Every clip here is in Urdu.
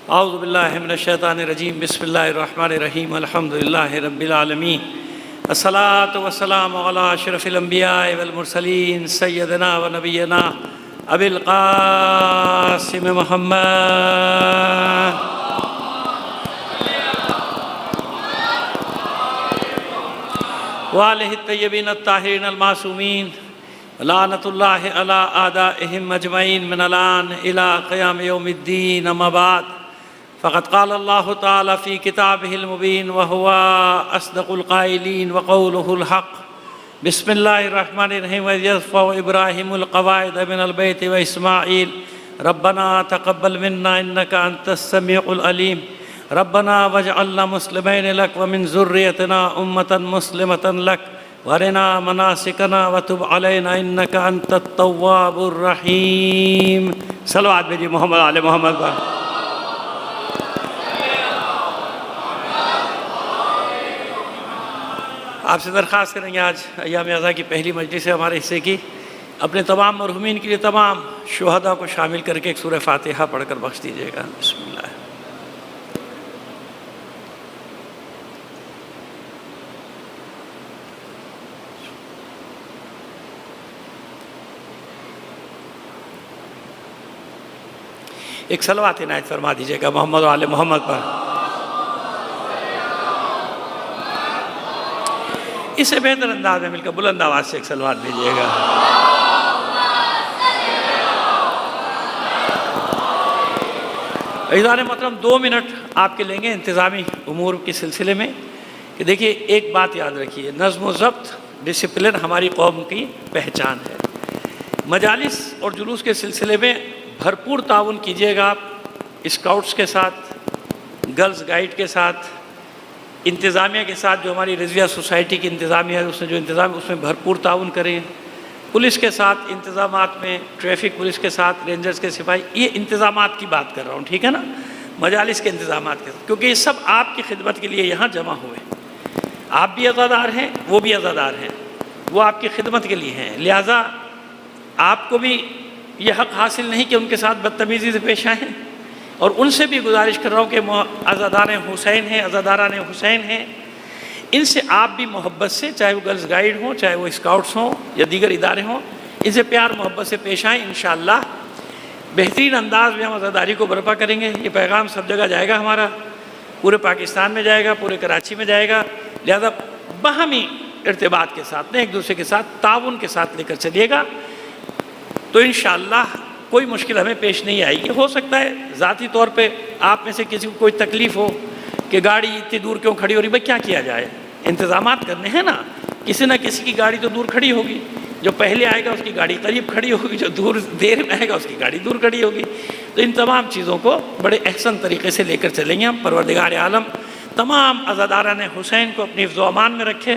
اعوذ باللہ من الشیطان الرجیم بسم اللہ الرحمن الرحیم الحمدللہ رب العالمین الصلاۃ والسلام علی اشرف الانبیاء والمرسلین سیدنا و نبینا ابی القاسم محمد وآلہ الطیبین الطاہرین المعصومین لعنت اللہ علی اعدائہم اجمعین من الآن الی قیام یوم الدین اما بعد فقد قال اللہ تعالی فی کتابہ المبین وہو اصدق القائلین وقولہ الحق بسم اللہ الرحمن الرحیم وَإِذْ يَرْفَعُ إِبْرَاهِيمُ الْقَوَاعِدَ مِنَ الْبَيْتِ وَإِسْمَاعِيلُ رَبَّنَا تَقَبَّلْ مِنَّا إِنَّكَ أَنْتَ السَّمِيعُ الْعَلِيمُ رَبَّنَا وَاجْعَلْنَا مُسْلِمَيْنِ لَكَ وَمِنْ ذُرِّيَّتِنَا أُمَّةً مُسْلِمَةً لَكَ وَأَرِنَا مَنَاسِكَنَا وَتُبْ عَلَيْنَا إِنَّكَ أَنْتَ التَّوَّابُ الرَّحِيمُ صلوات بھیجیے محمد آل محمد پر۔ آپ سے درخواست کریں گے آج ایام اعزاء کی پہلی مجلس ہے ہمارے حصے کی، اپنے تمام مرحومین کے لیے تمام شہداء کو شامل کر کے ایک سورہ فاتحہ پڑھ کر بخش دیجیے گا۔ بسم اللہ۔ ایک صلوات عنایت فرما دیجیے گا محمد و آل محمد پر۔ اس سے بہتر انداز میں مل کر بلند آواز سے ایک صلوات بھیجیے گا۔ عزیزان محترم 2 منٹ آپ کے لیں گے انتظامی امور کے سلسلے میں کہ دیکھیے ایک بات یاد رکھیے، نظم و ضبط ڈسپلن ہماری قوم کی پہچان ہے۔ مجالس اور جلوس کے سلسلے میں بھرپور تعاون کیجیے گا آپ اسکاؤٹس کے ساتھ، گرلز گائیڈ کے ساتھ، انتظامیہ کے ساتھ جو ہماری رضویہ سوسائٹی کی انتظامیہ ہے اس نے جو انتظام اس میں بھرپور تعاون کریں، پولیس کے ساتھ انتظامات میں، ٹریفک پولیس کے ساتھ، رینجرز کے سپاہی، یہ انتظامات کی بات کر رہا ہوں، ٹھیک ہے نا، مجالس کے انتظامات کے ساتھ، کیونکہ یہ سب آپ کی خدمت کے لیے یہاں جمع ہوئے، آپ بھی عزادار ہیں وہ بھی عزادار ہیں، وہ آپ کی خدمت کے لیے ہیں، لہٰذا آپ کو بھی یہ حق حاصل نہیں کہ ان کے ساتھ بدتمیزی سے پیش آئیں، اور ان سے بھی گزارش کر رہا ہوں کہ عزادار حسین ہیں، عزاداران حسین ہیں، ان سے آپ بھی محبت سے، چاہے وہ گرلز گائیڈ ہوں، چاہے وہ اسکاؤٹس ہوں یا دیگر ادارے ہوں، ان سے پیار محبت سے پیش آئیں۔ انشاءاللہ بہترین انداز میں ہم عزاداری کو برپا کریں گے۔ یہ پیغام سب جگہ جائے گا، ہمارا پورے پاکستان میں جائے گا، پورے کراچی میں جائے گا، لہذا باہمی ارتباط کے ساتھ، ایک دوسرے کے ساتھ تعاون کے ساتھ لے کر چلیے گا، تو انشاءاللہ کوئی مشکل ہمیں پیش نہیں آئے گی۔ ہو سکتا ہے ذاتی طور پہ آپ میں سے کسی کو کوئی تکلیف ہو کہ گاڑی اتنی دور کیوں کھڑی ہو رہی، بھائی کیا کیا جائے، انتظامات کرنے ہیں نا، کسی نہ کسی کی گاڑی تو دور کھڑی ہوگی، جو پہلے آئے گا اس کی گاڑی قریب کھڑی ہوگی، جو دیر میں آئے گا اس کی گاڑی دور کھڑی ہوگی، تو ان تمام چیزوں کو بڑے احسن طریقے سے لے کر چلیں گے ہم۔ پروردگار عالم تمام عزاداران حسین کو اپنی حفظ و امان میں رکھے،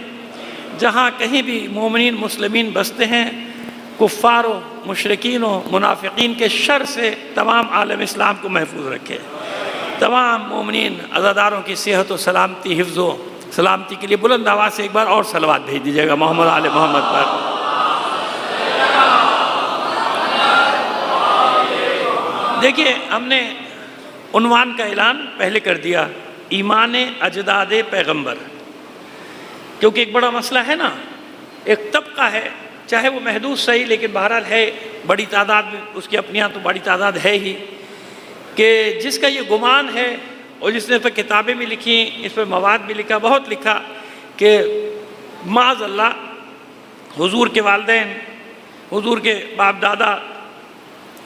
جہاں کہیں بھی مومنین مسلمین بستے ہیں، کفار و مشرکین و منافقین کے شر سے تمام عالم اسلام کو محفوظ رکھے، تمام مومنین عزاداروں کی صحت و سلامتی، حفظ و سلامتی کے لیے بلند آواز سے ایک بار اور صلوات بھیج دیجیے گا محمد آل محمد پر۔ دیکھیے ہم نے عنوان کا اعلان پہلے کر دیا، ایمان اجداد پیغمبر، کیونکہ ایک بڑا مسئلہ ہے نا، ایک طبقہ ہے، چاہے وہ محدود صحیح لیکن بہرحال ہے، بڑی تعداد میں اس کی اپنیاں تو بڑی تعداد ہے ہی، کہ جس کا یہ گمان ہے اور جس نے اس پر کتابیں بھی لکھی، اس پر مواد بھی لکھا، بہت لکھا، کہ معاذ اللہ حضور کے والدین، حضور کے باپ دادا،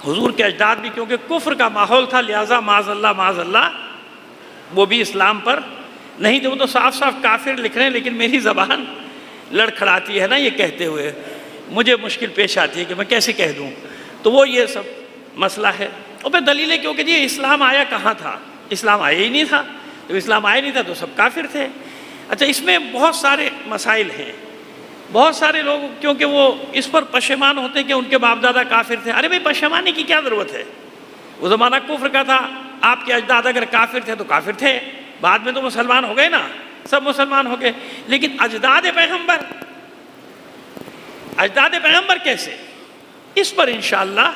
حضور کے اجداد بھی، کیونکہ کفر کا ماحول تھا، لہٰذا معاذ اللہ وہ بھی اسلام پر نہیں تھے، وہ تو صاف صاف کافر لکھ رہے ہیں، لیکن میری زبان لڑکھڑاتی ہے نا یہ کہتے ہوئے، مجھے مشکل پیش آتی ہے کہ میں کیسے کہہ دوں، تو وہ یہ سب مسئلہ ہے۔ اور پھر دلیل ہے کیونکہ جی اسلام آیا کہاں تھا، اسلام آیا ہی نہیں تھا، جب اسلام آیا نہیں تھا تو سب کافر تھے۔ اچھا اس میں بہت سارے مسائل ہیں، بہت سارے لوگ کیونکہ وہ اس پر پشیمان ہوتے ہیں کہ ان کے باپ دادا کافر تھے، ارے بھائی پشیمانی کی کیا ضرورت ہے، وہ زمانہ کفر کا تھا، آپ کے اجداد اگر کافر تھے تو کافر تھے، بعد میں تو مسلمان ہو گئے نا، سب مسلمان ہو گئے، لیکن اجداد پیغمبر کیسے، اس پر انشاءاللہ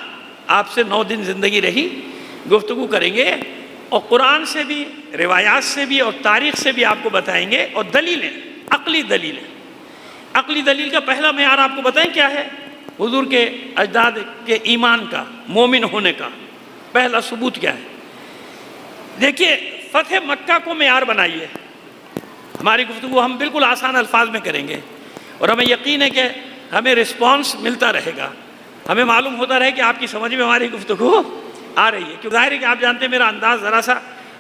آپ سے 9 دن زندگی رہی، گفتگو کریں گے، اور قرآن سے بھی، روایات سے بھی اور تاریخ سے بھی آپ کو بتائیں گے، اور دلیلیں، عقلی دلیلیں۔ عقلی دلیل کا پہلا معیار آپ کو بتائیں کیا ہے؟ حضور کے اجداد کے ایمان کا، مومن ہونے کا پہلا ثبوت کیا ہے؟ دیکھیے، فتح مکہ کو معیار بنائیے۔ ہماری گفتگو ہم بالکل آسان الفاظ میں کریں گے، اور ہمیں یقین ہے کہ ہمیں رسپانس ملتا رہے گا، ہمیں معلوم ہوتا رہے کہ آپ کی سمجھ میں ہماری گفتگو آ رہی ہے، کیونکہ ظاہر ہے کہ آپ جانتے ہیں میرا انداز ذرا سا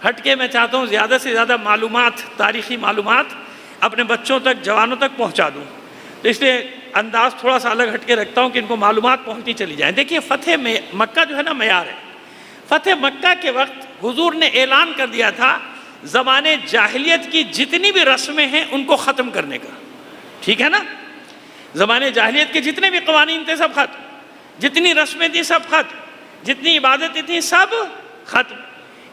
ہٹ کے، میں چاہتا ہوں زیادہ سے زیادہ معلومات، تاریخی معلومات اپنے بچوں تک، جوانوں تک پہنچا دوں، تو اس لیے انداز تھوڑا سا الگ ہٹ کے رکھتا ہوں کہ ان کو معلومات پہنچتی چلی جائیں۔ دیکھیے، فتح مکہ جو ہے نا معیار ہے۔ فتح مکہ کے وقت حضور نے اعلان کر دیا تھا زمانے جاہلیت کی جتنی بھی رسمیں ہیں ان کو ختم کرنے کا، ٹھیک ہے نا؟ زمانے جاہلیت کے جتنے بھی قوانین تھے سب ختم، جتنی رسمیں تھیں سب ختم، جتنی عبادتیں تھیں سب ختم۔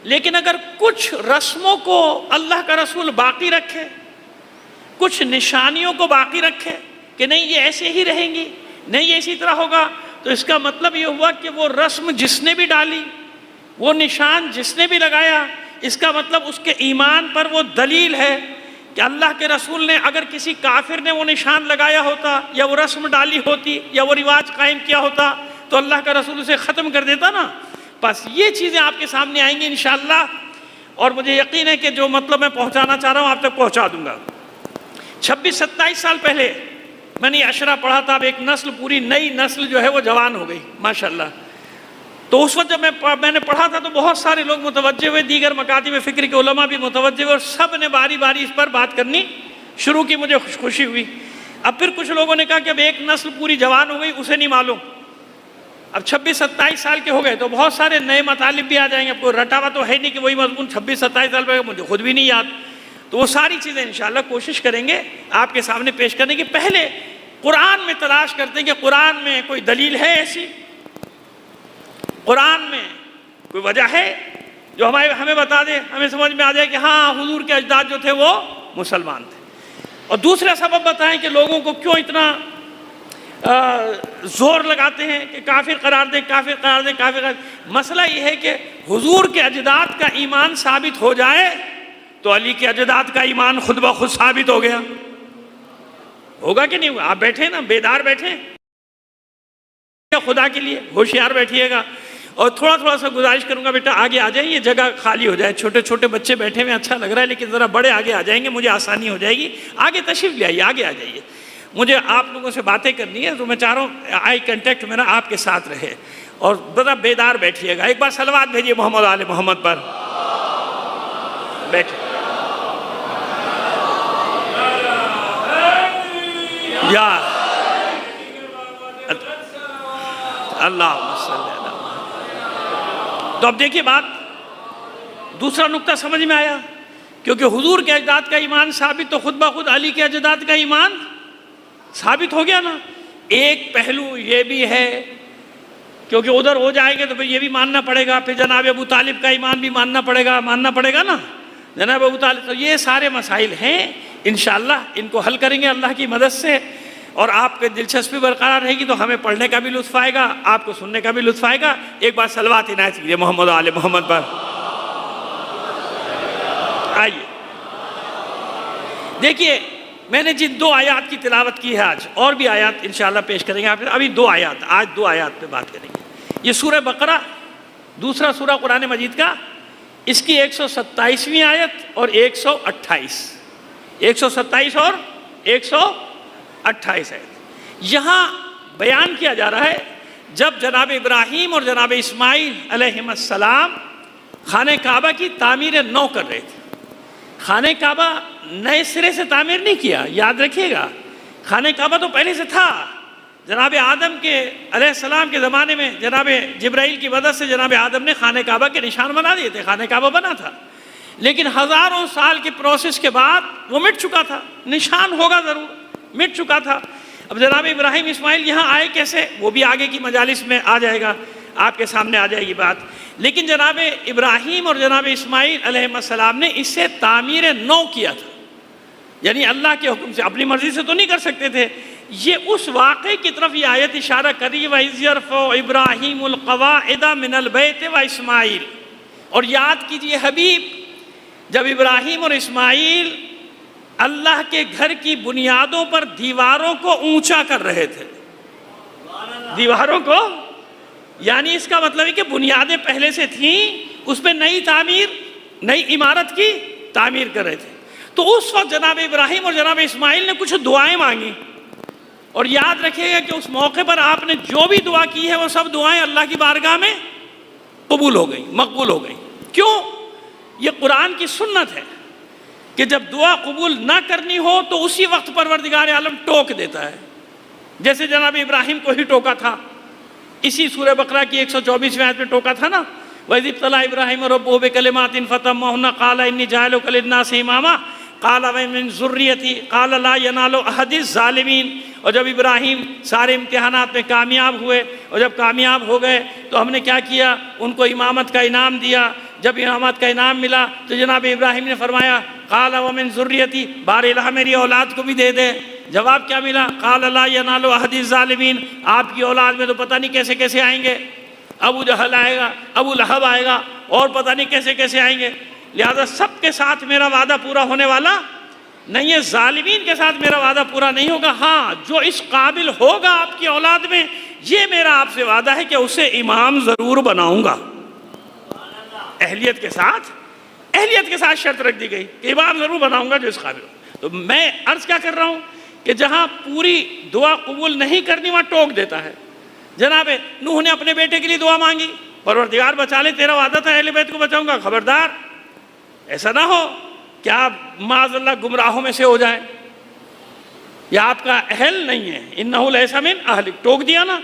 لیکن اگر کچھ رسموں کو اللہ کا رسول باقی رکھے، کچھ نشانیوں کو باقی رکھے کہ نہیں یہ ایسے ہی رہیں گی، نہیں یہ اسی طرح ہوگا، تو اس کا مطلب یہ ہوا کہ وہ رسم جس نے بھی ڈالی، وہ نشان جس نے بھی لگایا، اس کا مطلب اس کے ایمان پر وہ دلیل ہے کہ اللہ کے رسول نے اگر کسی کافر نے وہ نشان لگایا ہوتا یا وہ رسم ڈالی ہوتی یا وہ رواج قائم کیا ہوتا تو اللہ کا رسول اسے ختم کر دیتا نا۔ بس یہ چیزیں آپ کے سامنے آئیں گی انشاءاللہ، اور مجھے یقین ہے کہ جو مطلب میں پہنچانا چاہ رہا ہوں آپ تک پہنچا دوں گا۔ 26-27 سال پہلے میں نے عشرہ پڑھا تھا، اب ایک نسل، پوری نئی نسل جو ہے وہ جوان ہو گئی ماشاءاللہ۔ تو اس وقت جب میں نے پڑھا تھا تو بہت سارے لوگ متوجہ ہوئے، دیگر مکاتب فکر کے علماء بھی متوجہ ہوئے، اور سب نے باری باری اس پر بات کرنی شروع کی، مجھے خوشی ہوئی۔ اب پھر کچھ لوگوں نے کہا کہ اب ایک نسل پوری جوان ہو گئی، اسے نہیں معلوم، اب 26-27 سال کے ہو گئے تو بہت سارے نئے مطالب بھی آ جائیں گے، اب کوئی رٹا ہوا تو ہے نہیں کہ وہی مضمون 26-27 سال پہ مجھے خود بھی نہیں یاد، تو وہ ساری چیزیں انشاءاللہ کوشش کریں گے آپ کے سامنے پیش کرنے کی۔ پہلے قرآن میں تلاش کرتے ہیں کہ قرآن میں کوئی دلیل ہے ایسی، قرآن میں کوئی وجہ ہے جو ہمیں بتا دے، ہمیں سمجھ میں آ جائے کہ ہاں حضور کے اجداد جو تھے وہ مسلمان تھے۔ اور دوسرا سبب بتائیں کہ لوگوں کو کیوں اتنا زور لگاتے ہیں کہ کافر قرار دیں، کافر قرار دیں، کافر قرار دیں۔ مسئلہ یہ ہے کہ حضور کے اجداد کا ایمان ثابت ہو جائے تو علی کے اجداد کا ایمان خود بخود ثابت ہو گیا، ہوگا کہ نہیں ہوگا؟ آپ بیٹھیں نا، بیدار بیٹھیں خدا کے لیے، ہوشیار بیٹھیے گا۔ اور تھوڑا سا گزارش کروں گا بیٹا آگے آ جائیں، یہ جگہ خالی ہو جائے، چھوٹے چھوٹے بچے بیٹھے ہوئے اچھا لگ رہا ہے، لیکن ذرا بڑے آگے آ جائیں گے مجھے آسانی ہو جائے گی، آگے تشریف لے آئیے، آگے آ جائیے، مجھے آپ لوگوں سے باتیں کرنی ہے، تو میں چاہ رہا ہوں آئی کنٹیکٹ میرا آپ کے ساتھ رہے، اور ذرا بیدار بیٹھیے گا۔ ایک بار صلوات بھیجیے محمد آل محمد پر، بیٹھے یا اللہ صلی اللہ۔ تو اب دیکھیے بات، دوسرا نقطہ سمجھ میں آیا، کیونکہ حضور کے اجداد کا ایمان ثابت تو خود بخود علی کے اجداد کا ایمان ثابت ہو گیا نا۔ ایک پہلو یہ بھی ہے، کیونکہ ادھر ہو جائیں گے تو پھر یہ بھی ماننا پڑے گا، پھر جناب ابو طالب کا ایمان بھی ماننا پڑے گا نا، جناب ابو طالب۔ تو یہ سارے مسائل ہیں، انشاءاللہ ان کو حل کریں گے اللہ کی مدد سے، اور آپ کے دلچسپی برقرار رہے گی تو ہمیں پڑھنے کا بھی لطف آئے گا، آپ کو سننے کا بھی لطف آئے گا۔ ایک بار صلوات عنایت کیجیے محمد آل محمد پر۔ آئیے دیکھیے، میں نے جن 2 آیات کی تلاوت کی ہے آج، اور بھی آیات انشاءاللہ پیش کریں گے آپ، ابھی 2 آیات، آج 2 آیات پہ بات کریں گے۔ یہ سورہ بقرہ، دوسرا سورہ قرآن مجید کا، اس کی 127ویں آیت اور 128، 127 اور 128 آیت، یہاں بیان کیا جا رہا ہے جب جناب ابراہیم اور جناب اسماعیل علیہم السلام خانہ کعبہ کی تعمیر نو کر رہے تھے۔ خانہ کعبہ نئے سرے سے تعمیر نہیں کیا، یاد رکھیے گا، خانہ کعبہ تو پہلے سے تھا۔ جناب آدم کے علیہ السلام کے زمانے میں جناب جبرائیل کی مدد سے جناب آدم نے خانہ کعبہ کے نشان بنا دیے تھے، خانہ کعبہ بنا تھا، لیکن ہزاروں سال کے پروسیس کے بعد وہ مٹ چکا تھا، نشان ہوگا ضرور، مٹ چکا تھا۔ اب جناب ابراہیم اسماعیل یہاں آئے کیسے، وہ بھی آگے کی مجالس میں آ جائے گا، آپ کے سامنے آ جائے گی بات۔ لیکن جناب ابراہیم اور جناب اسماعیل علیہ السلام نے اس سے تعمیر نو کیا تھا، یعنی اللہ کے حکم سے، اپنی مرضی سے تو نہیں کر سکتے تھے۔ یہ اس واقعے کی طرف یہ آیت اشارہ کری، وَإِذْ يَرْفَعُ إِبْرَاهِيمُ الْقَوَاعِدَ مِنَ الْبَيْتِ وَإِسْمَاعِيلُ، اور یاد کیجئے حبیب، جب ابراہیم اور اسماعیل اللہ کے گھر کی بنیادوں پر دیواروں کو اونچا کر رہے تھے، دیواروں کو، یعنی اس کا مطلب ہے کہ بنیادیں پہلے سے تھیں، اس پہ نئی عمارت کی تعمیر کر رہے تھے، تو اس وقت جناب ابراہیم اور جناب اسماعیل نے کچھ دعائیں مانگی، اور یاد رکھیے گا کہ اس موقع پر آپ نے جو بھی دعا کی ہے وہ سب دعائیں اللہ کی بارگاہ میں قبول ہو گئیں، مقبول ہو گئیں۔ کیوں؟ یہ قرآن کی سنت ہے کہ جب دعا قبول نہ کرنی ہو تو اسی وقت پروردگار عالم ٹوک دیتا ہے، جیسے جناب ابراہیم کو ہی ٹوکا تھا، اسی سورہ بقرہ کی 124ویں آیت میں ٹوکا تھا نا، وَإِذِ ابْتَلَىٰ إِبْرَاهِيمَ رَبُّهُ بِكَلِمَاتٍ فَأَتَمَّهُنَّ قَالَ إِنِّي جَاعِلُكَ لِلنَّاسِ إِمَامًا قَالَ وَمِن ذُرِّيَّتِي قَالَ لَا يَنَالُ أَحَدِ الظَّالِمِينَ۔ اور جب ابراہیم سارے امتحانات میں کامیاب ہوئے، اور جب کامیاب ہو گئے تو ہم نے کیا کیا؟ ان کو امامت کا انعام دیا۔ جب امامت کا انعام ملا تو جناب ابراہیم نے فرمایا قَالَ وَمِن ذُرِّيَّتِي، بار الہ میری اولاد کو بھی دے دے۔ جواب کیا ملا؟ قَالَ لَا يَنَالُ أَحَدِ الظَّالِمِينَ، آپ کی اولاد میں تو پتہ نہیں کیسے کیسے آئیں گے، ابو جہل آئے گا، ابو لہب آئے گا، اور پتہ نہیں کیسے کیسے آئیں گے، لہذا سب کے ساتھ میرا وعدہ پورا ہونے والا نہیں ہے، ظالمین کے ساتھ میرا وعدہ پورا نہیں ہوگا۔ ہاں، جو اس قابل ہوگا آپ کی اولاد میں، یہ میرا آپ سے وعدہ ہے کہ اسے امام ضرور بناؤں گا۔ اہلیت کے ساتھ شرط رکھ دی گئی کہ امام ضرور بناؤں گا جو اس قابل ہو۔ تو میں عرض کیا کر رہا ہوں کہ جہاں پوری دعا قبول نہیں کرنی وہاں ٹوک دیتا ہے۔ جناب نوح نے اپنے بیٹے کے لیے دعا مانگی، پروردگار بچا لے، تیرا وعدہ تھا اہل بیت کو بچاؤں گا، خبردار ایسا نہ ہو کہ آپ معاذ اللہ گمراہوں میں سے ہو جائیں، یا آپ کا اہل نہیں ہے، انہو لیسا من اہلک، ٹوک دیا نا۔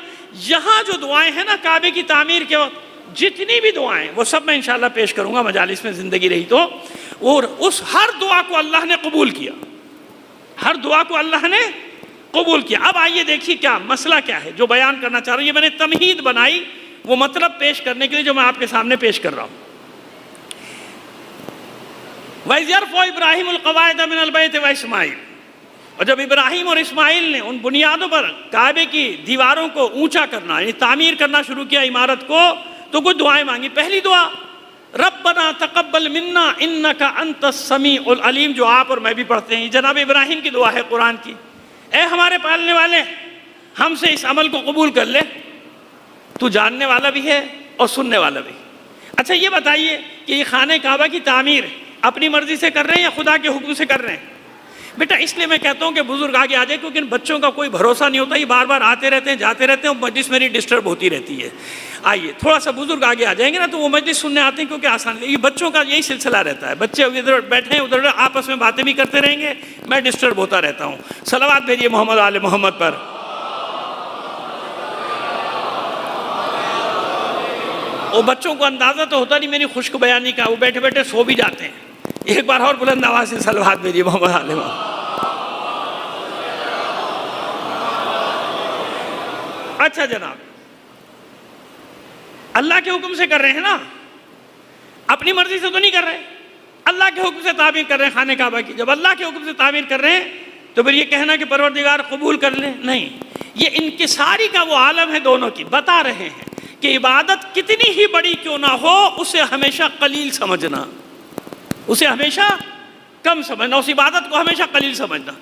یہاں جو دعائیں ہیں نا کعبے کی تعمیر کے وقت، جتنی بھی دعائیں وہ سب میں انشاءاللہ پیش کروں گا مجالس میں زندگی رہی تو، اور اس ہر دعا کو اللہ نے قبول کیا، ہر دعا کو اللہ نے قبول کیا۔ اب آئیے دیکھیے کیا مسئلہ کیا ہے جو بیان کرنا چاہ رہا ہوں، یہ میں نے تمہید بنائی وہ مطلب پیش کرنے کے لیے جو میں آپ کے سامنے پیش کر رہا ہوں۔ وَإِذْ يَرْفَعُ إِبْرَاهِيمُ الْقَوَاعِدَ مِنَ الْبَيْتِ وَإِسْمَاعِيلُ، اور جب ابراہیم اور اسماعیل نے ان بنیادوں پر کعبے کی دیواروں کو اونچا کرنا یعنی تعمیر کرنا شروع کیا عمارت کو، تو کچھ دعائیں مانگی۔ پہلی دعا ربنا تقبل منا انک انت السمیع العلیم، جو آپ اور میں بھی پڑھتے ہیں، جناب ابراہیم کی دعا ہے قرآن کی، اے ہمارے پالنے والے ہم سے اس عمل کو قبول کر لے، تو جاننے والا بھی ہے اور سننے والا بھی۔ اچھا یہ بتائیے کہ یہ خانہ کعبہ کی تعمیر اپنی مرضی سے کر رہے ہیں یا خدا کے حکم سے کر رہے ہیں؟ بیٹا اس لیے میں کہتا ہوں کہ بزرگ آگے آ جائے، کیونکہ ان بچوں کا کوئی بھروسہ نہیں ہوتا، یہ بار بار آتے رہتے ہیں جاتے رہتے ہیں، مجلس میری ڈسٹرب ہوتی رہتی ہے۔ آئیے تھوڑا سا بزرگ آگے آ جائیں گے نا تو وہ مجلس سننے آتے ہیں، کیونکہ آسان، یہ بچوں کا یہی سلسلہ رہتا ہے، بچے ادھر بیٹھے ہیں ادھر آپس میں باتیں بھی کرتے رہیں گے، میں ڈسٹرب ہوتا رہتا ہوں۔ صلوات بھیجیے محمد آل محمد پر۔ وہ بچوں کو اندازہ تو ہوتا نہیں میری خشک بیانی کا، وہ بیٹھے بیٹھے سو بھی جاتے ہیں۔ ایک بار اور بلند آواز سے صلوات بھیجیے محمد آل محمد۔ اچھا جناب، اللہ کے حکم سے کر رہے ہیں نا، اپنی مرضی سے تو نہیں کر رہے، اللہ کے حکم سے تعمیر کر رہے ہیں خانہ کعبہ کی۔ جب اللہ کے حکم سے تعمیر کر رہے ہیں تو پھر یہ کہنا کہ پروردگار قبول کر لیں، نہیں، یہ انکساری کا وہ عالم ہے دونوں کی۔ بتا رہے ہیں کہ عبادت کتنی ہی بڑی کیوں نہ ہو اسے ہمیشہ قلیل سمجھنا، اسے ہمیشہ کم سمجھنا، اس عبادت کو ہمیشہ قلیل سمجھنا،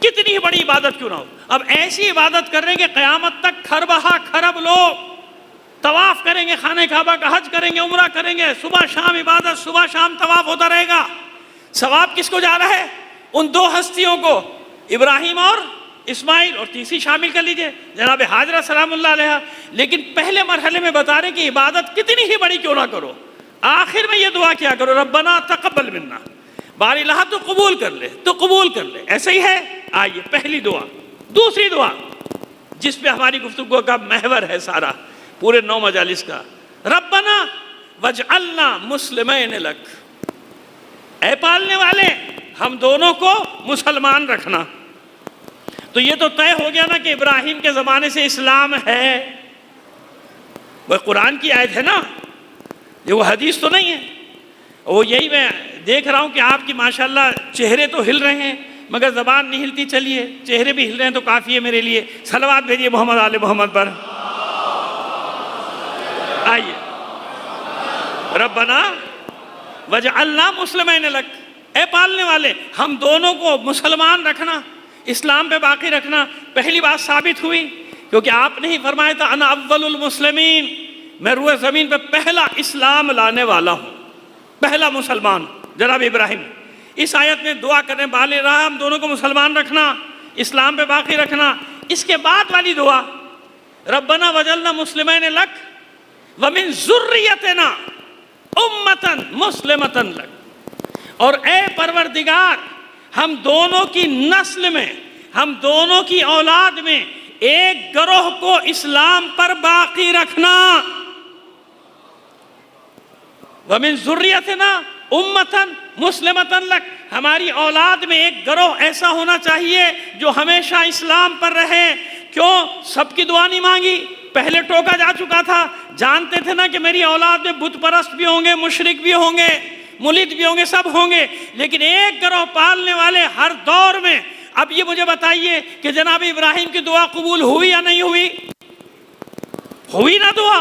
کتنی ہی بڑی عبادت کیوں نہ ہو۔ اب ایسی عبادت کر رہے ہیں کہ قیامت تک کھربہا کھرب لوگ طواف کریں گے، خانہ کعبہ کا حج کریں گے، عمرہ کریں گے، صبح شام عبادت، صبح شام طواف ہوتا رہے گا۔ ثواب کس کو جا رہا ہے؟ ان دو ہستیوں کو، ابراہیم اور اسماعیل، اور تیسری شامل کر لیجئے جناب حاجرہ سلام اللہ علیہ۔ لیکن پہلے مرحلے میں بتا رہے ہیں کہ عبادت کتنی ہی بڑی کیوں نہ کرو، آخر میں یہ دعا کیا کرو، ربنا تقبل منا، باری الہ تو قبول کر لے، تو قبول کر لے، ایسا ہی ہے۔ آئیے پہلی دعا۔ دوسری دعا جس پہ ہماری گفتگو کا محور ہے سارا پورے 9 مجالس کا، ربنا وجعلنا مسلمین لک، اے پالنے والے ہم دونوں کو مسلمان رکھنا۔ تو یہ تو طے ہو گیا نا کہ ابراہیم کے زمانے سے اسلام ہے، وہ قرآن کی آیت ہے نا، یہ وہ حدیث تو نہیں ہے۔ وہ یہی میں دیکھ رہا ہوں کہ آپ کی ماشاءاللہ چہرے تو ہل رہے ہیں مگر زبان نہیں ہلتی، چلیے چہرے بھی ہل رہے ہیں تو کافی ہے میرے لیے۔ صلوات بھیجیے محمد آل محمد پر۔ آئیے ربنا وجعلنا مسلمین لک، اے پالنے والے ہم دونوں کو مسلمان رکھنا، اسلام پہ باقی رکھنا۔ پہلی بات ثابت ہوئی کیونکہ آپ نے ہی فرمایا تھا انا اول المسلمین، میں روئے زمین پہ پہلا اسلام لانے والا ہوں، پہلا مسلمان جناب ابراہیم۔ اس آیت میں دعا کرنے والے رہا ہم دونوں کو مسلمان رکھنا، اسلام پہ باقی رکھنا۔ اس کے بعد والی دعا ربنا وجعلنا مسلمین لک ومن ذریتنا امتا مسلمتا لک، اور اے پروردگار ہم دونوں کی نسل میں، ہم دونوں کی اولاد میں ایک گروہ کو اسلام پر باقی رکھنا۔ وَمِن ذُرِّيَّتِنَا أُمَّةً مُسْلِمَةً لَكَ، ہماری اولاد میں ایک گروہ ایسا ہونا چاہیے جو ہمیشہ اسلام پر رہے۔ کیوں؟ سب کی دعا نہیں مانگی، پہلے ٹوکا جا چکا تھا، جانتے تھے نا کہ میری اولاد میں بت پرست بھی ہوں گے، مشرک بھی ہوں گے، ملحد بھی ہوں گے، سب ہوں گے، لیکن ایک گروہ پالنے والے ہر دور میں۔ اب یہ مجھے بتائیے کہ جناب ابراہیم کی دعا قبول ہوئی یا نہیں ہوئی؟ ہوئی نا دعا؟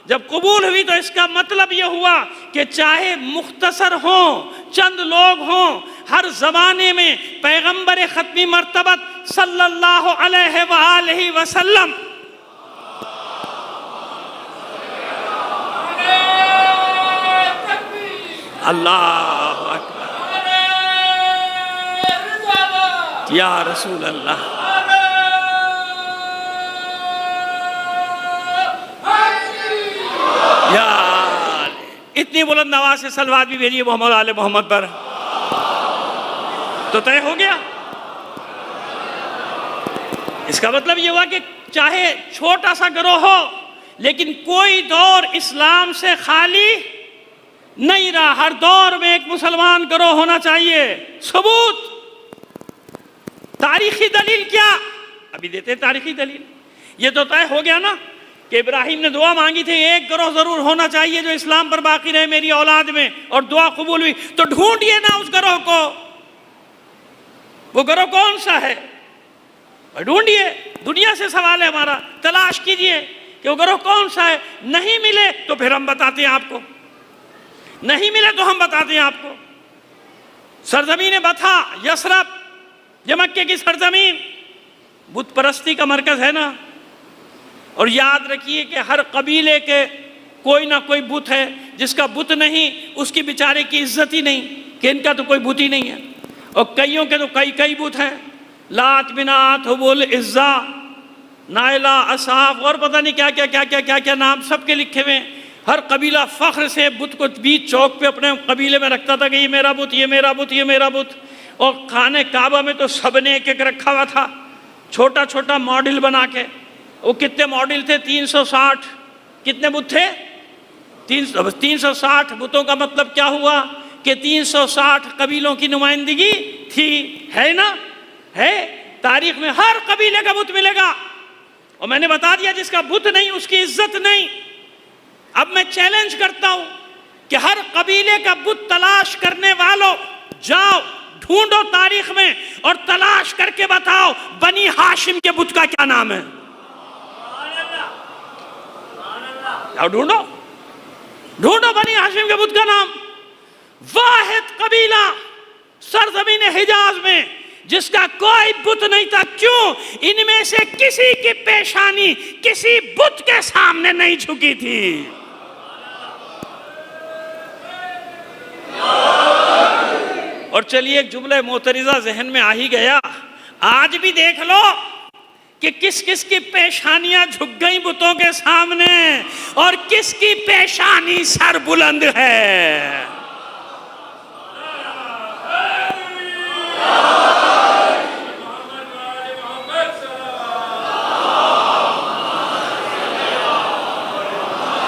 جب قبول ہوئی تو اس کا مطلب یہ ہوا کہ چاہے مختصر ہوں، چند لوگ ہوں، ہر زمانے میں پیغمبر ختمی مرتبت صلی اللہ علیہ وآلہ وسلم اللہ اکبر یا رسول اللہ، یا اتنی بلند آواز سے صلوات بھی بھیجیے محمد آل محمد پر، تو طے ہو گیا۔ اس کا مطلب یہ ہوا کہ چاہے چھوٹا سا گروہ ہو لیکن کوئی دور اسلام سے خالی نہیں رہا، ہر دور میں ایک مسلمان گروہ ہونا چاہیے۔ ثبوت، تاریخی دلیل کیا؟ ابھی دیتے ہیں تاریخی دلیل۔ یہ تو طے ہو گیا نا کہ ابراہیم نے دعا مانگی تھی ایک گروہ ضرور ہونا چاہیے جو اسلام پر باقی رہے میری اولاد میں، اور دعا قبول ہوئی، تو ڈھونڈیے نا اس گروہ کو۔ وہ گروہ کون سا ہے؟ ڈھونڈیے، دنیا سے سوال ہے ہمارا، تلاش کیجئے کہ وہ گروہ کون سا ہے۔ نہیں ملے تو پھر ہم بتاتے ہیں آپ کو، نہیں ملے تو ہم بتاتے ہیں آپ کو۔ سرزمین بطھا، یثرب، یہ مکے کی سرزمین بت پرستی کا مرکز ہے نا، اور یاد رکھیے کہ ہر قبیلے کے کوئی نہ کوئی بت ہے، جس کا بت نہیں اس کی بیچارے کی عزت ہی نہیں، کہ ان کا تو کوئی بت ہی نہیں ہے، اور کئیوں کے تو کئی بت ہیں، لات منات حبل عزا نائلہ اصحاب اور پتہ نہیں کیا نام سب کے لکھے ہوئے ہیں۔ ہر قبیلہ فخر سے بت کو بیچ چوک پہ اپنے قبیلے میں رکھتا تھا کہ یہ میرا بت، یہ میرا بت، یہ میرا بت۔ اور خانہ کعبہ میں تو سب نے ایک ایک رکھا ہوا تھا، چھوٹا چھوٹا ماڈل بنا کے۔ وہ کتنے ماڈل تھے؟ 360۔ کتنے بت تھے؟ 360 بتوں کا مطلب کیا ہوا کہ 360 قبیلوں کی نمائندگی تھی، ہے نا؟ ہے، تاریخ میں ہر قبیلے کا بت ملے گا۔ اور میں نے بتا دیا جس کا بت نہیں اس کی عزت نہیں۔ اب میں چیلنج کرتا ہوں کہ ہر قبیلے کا بت تلاش کرنے والوں، جاؤ ڈھونڈو تاریخ میں اور تلاش کر کے بتاؤ بنی ہاشم کے بت کا کیا نام ہے۔ جاؤ ڈھونڈو بنی ہاشم کے بت کا نام۔ واحد قبیلہ سرزمین حجاز میں جس کا کوئی بت نہیں تھا، کیوں؟ ان میں سے کسی کی پیشانی کسی بت کے سامنے نہیں جھکی تھی۔ اور چلیے ایک جملہ معترضہ ذہن میں آ ہی گیا، آج بھی دیکھ لو کہ کس کس کی پیشانیاں جھک گئیں بتوں کے سامنے اور کس کی پیشانی سر بلند ہے۔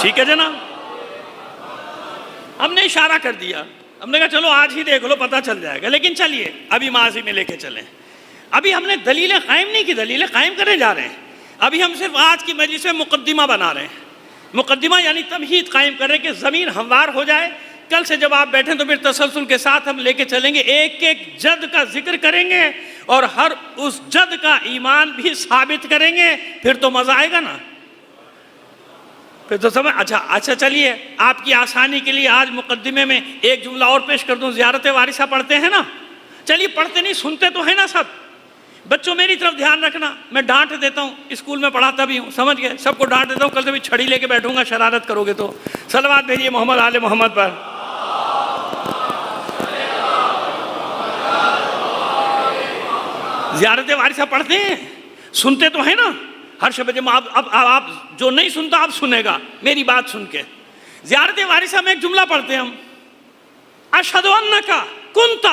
ٹھیک ہے جناب، ہم نے اشارہ کر دیا، ہم نے کہا چلو آج ہی دیکھ لو پتہ چل جائے گا، لیکن چلیے ابھی ماضی میں لے کے چلیں۔ ابھی ہم نے دلیلیں قائم نہیں کی، دلیلیں قائم کرنے جا رہے ہیں۔ ابھی ہم صرف آج کی مجلس میں مقدمہ بنا رہے ہیں، مقدمہ یعنی تمہید قائم کر رہے ہیں کہ زمین ہموار ہو جائے۔ کل سے جب آپ بیٹھیں تو پھر تسلسل کے ساتھ ہم لے کے چلیں گے، ایک ایک جد کا ذکر کریں گے اور ہر اس جد کا ایمان بھی ثابت کریں گے، پھر تو مزہ آئے گا نا۔ پھر تو سمجھ اچھا چلیے آپ کی آسانی کے لیے آج مقدمے میں ایک جملہ اور پیش کر دوں. زیارت وارثہ پڑھتے ہیں نا؟ چلیے پڑھتے نہیں سنتے تو ہیں نا سب. بچوں میری طرف دھیان رکھنا, میں ڈانٹ دیتا ہوں, اسکول میں پڑھاتا بھی ہوں, سمجھ گئے, سب کو ڈانٹ دیتا ہوں, کل سے بھی چھڑی لے کے بیٹھوں گا شرارت کرو گے تو. صلوات بھیجیے محمد آل محمد پر. زیارت وارثہ پڑھتے ہیں سنتے تو ہیں نا ہر شب جمعہ. اب آپ جو نہیں سنتا اب سنے گا میری بات سن کے. زیارت وارثہ میں ایک جملہ پڑھتے ہیں ہم, اشہد انک کنت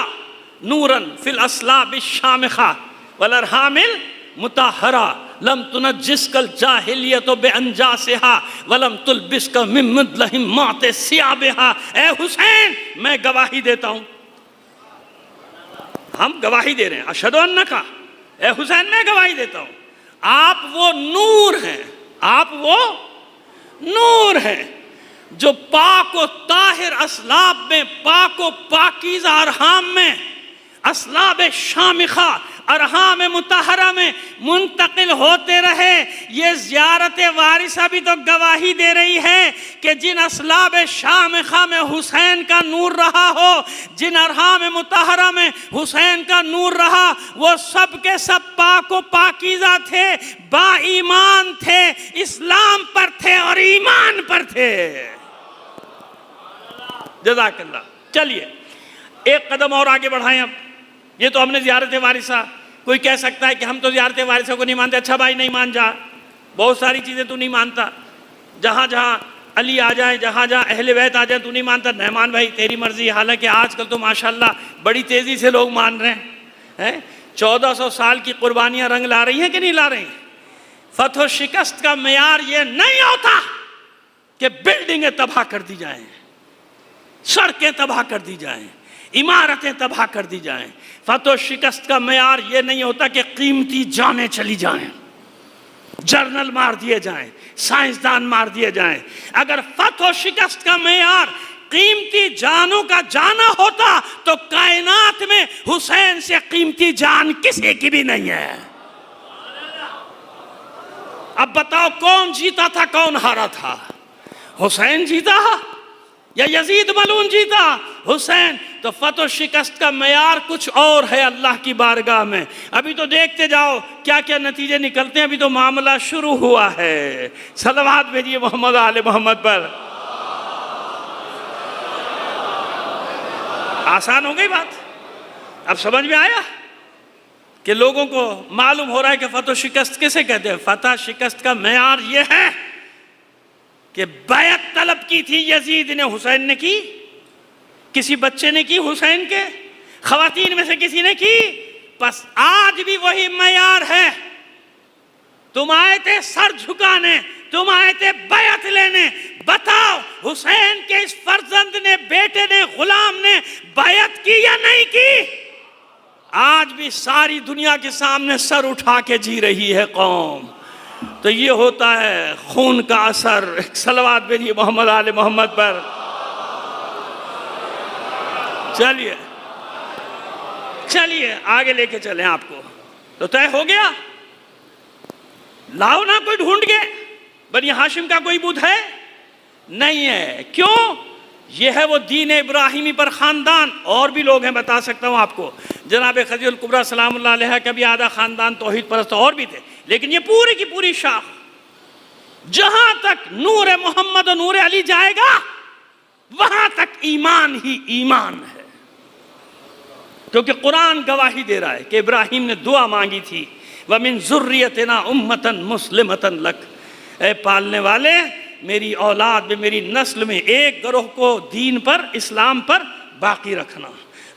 نورا فی الاصلاب الشامخہ والارحام المطہرہ لم تنجسک الجاہلیۃ بانجاسها ولم تلبسک من مدلہمات ثیابہا. اے حسین میں گواہی دیتا ہوں, ہم گواہی دے رہے ہیں, اشہد انک, اے حسین میں گواہی دیتا ہوں آپ وہ نور ہیں, آپ وہ نور ہیں جو پاک و طاہر اسلاب میں, پاک و پاکیزہ ارحام میں, اسلاب شامخہ ارحام مطہرہ میں منتقل ہوتے رہے. یہ زیارت وارثہ بھی تو گواہی دے رہی ہے کہ جن اسلاب شامخہ میں حسین کا نور رہا ہو, جن ارحام مطہرہ میں حسین کا نور رہا, وہ سب کے سب پاک و پاکیزہ تھے, با ایمان تھے, اسلام پر تھے اور ایمان پر تھے. جزاک اللہ. چلیے ایک قدم اور آگے بڑھائیں. اب یہ تو ہم نے زیارت وارثہ. کوئی کہہ سکتا ہے کہ ہم تو زیارت وارثہ کو نہیں مانتے. اچھا بھائی نہیں مان جا, بہت ساری چیزیں تو نہیں مانتا. جہاں جہاں علی آ جائیں, جہاں جہاں اہل بیت آ جائیں تو نہیں مانتا. نعمان بھائی تیری مرضی. حالانکہ آج کل تو ماشاءاللہ بڑی تیزی سے لوگ مان رہے ہیں. 1400 سال کی قربانیاں رنگ لا رہی ہیں کہ نہیں لا رہی ہیں. فتح و شکست کا معیار یہ نہیں ہوتا کہ بلڈنگیں تباہ کر دی جائیں, سڑکیں تباہ کر دی جائیں, عمارتیں تباہ کر دی جائیں. فتح و شکست کا معیار یہ نہیں ہوتا کہ قیمتی جانیں چلی جائیں, جرنل مار دیے جائیں, سائنسدان مار دیے جائیں. اگر فتح و شکست کا معیار قیمتی جانوں کا جانا ہوتا تو کائنات میں حسین سے قیمتی جان کسی کی بھی نہیں ہے. اب بتاؤ کون جیتا تھا کون ہارا تھا؟ حسین جیتا یا یزید ملعون جیتا؟ حسین. تو فتح و شکست کا معیار کچھ اور ہے اللہ کی بارگاہ میں. ابھی تو دیکھتے جاؤ کیا کیا نتیجے نکلتے ہیں, ابھی تو معاملہ شروع ہوا ہے. صلوات بھیجیے محمد آل محمد پر. آسان ہو گئی بات, اب سمجھ میں آیا کہ لوگوں کو معلوم ہو رہا ہے کہ فتح و شکست کسے کہتے ہیں. فتح شکست کا معیار یہ ہے کہ بیعت طلب کی تھی یزید نے, حسین نے کی, کسی بچے نے کی حسین کے, خواتین میں سے کسی نے کی. بس آج بھی وہی معیار ہے. تم آئے تھے سر جھکانے, تم آئے تھے بیعت لینے. بتاؤ حسین کے اس فرزند نے, بیٹے نے, غلام نے بیعت کی یا نہیں کی؟ آج بھی ساری دنیا کے سامنے سر اٹھا کے جی رہی ہے قوم. تو یہ ہوتا ہے خون کا اثر. صلوات بھیجیے محمد آل محمد پر. چلیے آگے لے کے چلیں آپ کو. تو طے ہو گیا, لاؤ نا کوئی ڈھونڈ کے. بنی ہاشم کا کوئی بت ہے؟ نہیں ہے. کیوں؟ یہ ہے وہ دین ابراہیمی پر خاندان. اور بھی لوگ ہیں, بتا سکتا ہوں آپ کو. جناب خدیجہ الکبریٰ سلام اللہ علیہ کا بھی آدھا خاندان توحید پرست اور بھی تھے, لیکن یہ پوری کی پوری شاخ جہاں تک نور محمد و نور علی جائے گا وہاں تک ایمان ہی ایمان ہے. کیونکہ قرآن گواہی دے رہا ہے کہ ابراہیم نے دعا مانگی تھی, وَمِن ذُرِّيَّتِنَا أُمَّةً مُسْلِمَةً لَكَ, اے پالنے والے میری اولاد میں, میری نسل میں ایک گروہ کو دین پر, اسلام پر باقی رکھنا,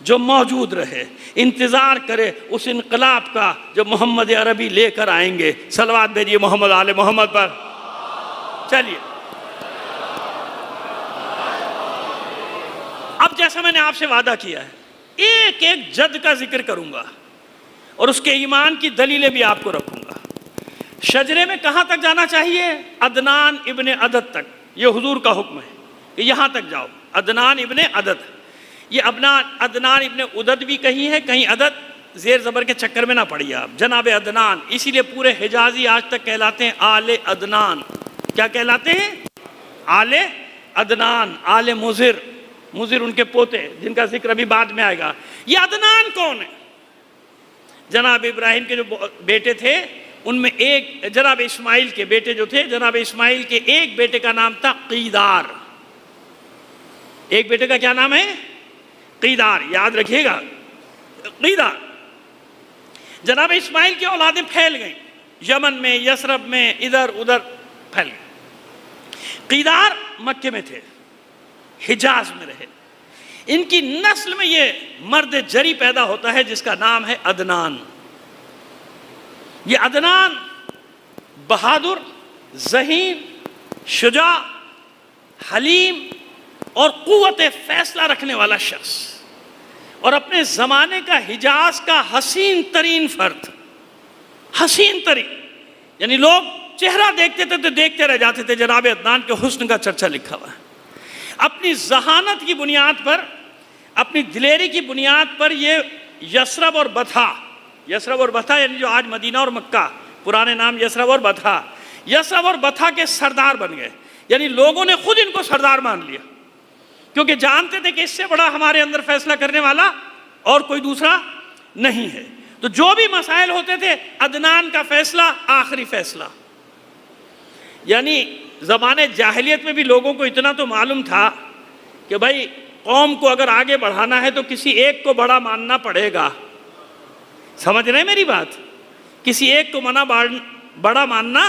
جو موجود رہے, انتظار کرے اس انقلاب کا جو محمد عربی لے کر آئیں گے. صلوات بھیجیے محمد آل محمد پر. چلیے اب جیسا میں نے آپ سے وعدہ کیا ہے, ایک ایک جد کا ذکر کروں گا اور اس کے ایمان کی دلیلیں بھی آپ کو رکھوں گا. شجرے میں کہاں تک جانا چاہیے؟ عدنان ابن عدد تک. یہ حضور کا حکم ہے کہ یہاں تک جاؤ, عدنان ابن عدد. یہ عدنان ابن عدد بھی کہیں ہے, کہیں عدد, زیر زبر کے چکر میں نہ پڑیے آپ. جناب عدنان, اسی لیے پورے حجازی آج تک کہلاتے ہیں آل عدنان. کیا کہلاتے ہیں؟ آل عدنان، آل مضر، مضر ان کے پوتے جن کا ذکر ابھی بعد میں آئے گا۔ یہ عدنان کون ہے؟ جناب ابراہیم کے جو بیٹے تھے ان میں ایک، جناب اسماعیل کے بیٹے جو تھے، جناب اسماعیل کے ایک بیٹے کا نام تھا قیدار۔ ایک بیٹے کا کیا نام ہے؟ قیدار، یاد رکھیے گا، قیدار۔ جناب اسماعیل کی اولادیں پھیل گئیں یمن میں، یثرب میں، ادھر ادھر پھیل گئیں۔ قیدار مکے میں تھے، حجاز میں رہے۔ ان کی نسل میں یہ مرد جری پیدا ہوتا ہے جس کا نام ہے عدنان۔ یہ عدنان بہادر، ذہین، شجاع، حلیم اور قوت فیصلہ رکھنے والا شخص، اور اپنے زمانے کا حجاز کا حسین ترین فرد، حسین ترین، یعنی لوگ چہرہ دیکھتے تھے تو دیکھتے رہ جاتے تھے۔ جناب عدنان کے حسن کا چرچا لکھا ہوا ہے۔ اپنی ذہانت کی بنیاد پر، اپنی دلیری کی بنیاد پر یہ یثرب اور بطحا، یثرب اور بطحا یعنی جو آج مدینہ اور مکہ، پرانے نام یثرب اور بطحا، یثرب اور بطحا کے سردار بن گئے۔ یعنی لوگوں نے خود ان کو سردار مان لیا، کیونکہ جانتے تھے کہ اس سے بڑا ہمارے اندر فیصلہ کرنے والا اور کوئی دوسرا نہیں ہے۔ تو جو بھی مسائل ہوتے تھے، عدنان کا فیصلہ آخری فیصلہ۔ یعنی زمانے جاہلیت میں بھی لوگوں کو اتنا تو معلوم تھا کہ بھائی قوم کو اگر آگے بڑھانا ہے تو کسی ایک کو بڑا ماننا پڑے گا۔ سمجھ رہے ہیں میری بات؟ کسی ایک کو بڑا ماننا۔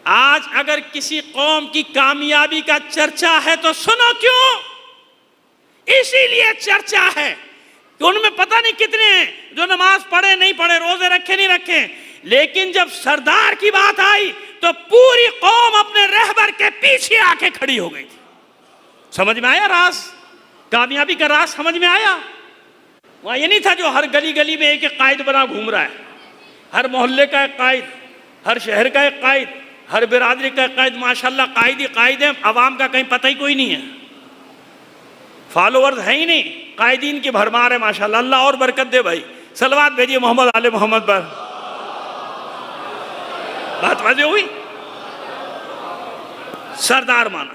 آج اگر کسی قوم کی کامیابی کا چرچا ہے تو سنو کیوں؟ اسی لیے چرچا ہے کہ ان میں پتہ نہیں کتنے ہیں جو نماز پڑھے نہیں پڑھے، روزے رکھے نہیں رکھے، لیکن جب سردار کی بات آئی تو پوری قوم اپنے رہبر کے پیچھے آ کے کھڑی ہو گئی تھی۔ سمجھ میں آیا راز؟ کامیابی کا راز سمجھ میں آیا؟ وہاں یہ نہیں تھا جو ہر گلی گلی میں ایک ایک قائد بنا گھوم رہا ہے، ہر محلے کا ایک قائد، ہر شہر کا ایک قائد، ہر برادری کا ایک قائد۔ ماشاءاللہ قائد ہی قائد ہے، عوام کا کہیں پتہ ہی کوئی نہیں ہے، فالوورز ہیں ہی نہیں، قائدین کی بھرمار ہے ماشاءاللہ۔ اللہ اور برکت دے بھائی، صلوات بھیجیے محمد آل محمد پر۔ بات واضح ہوئی؟ سردار مانا،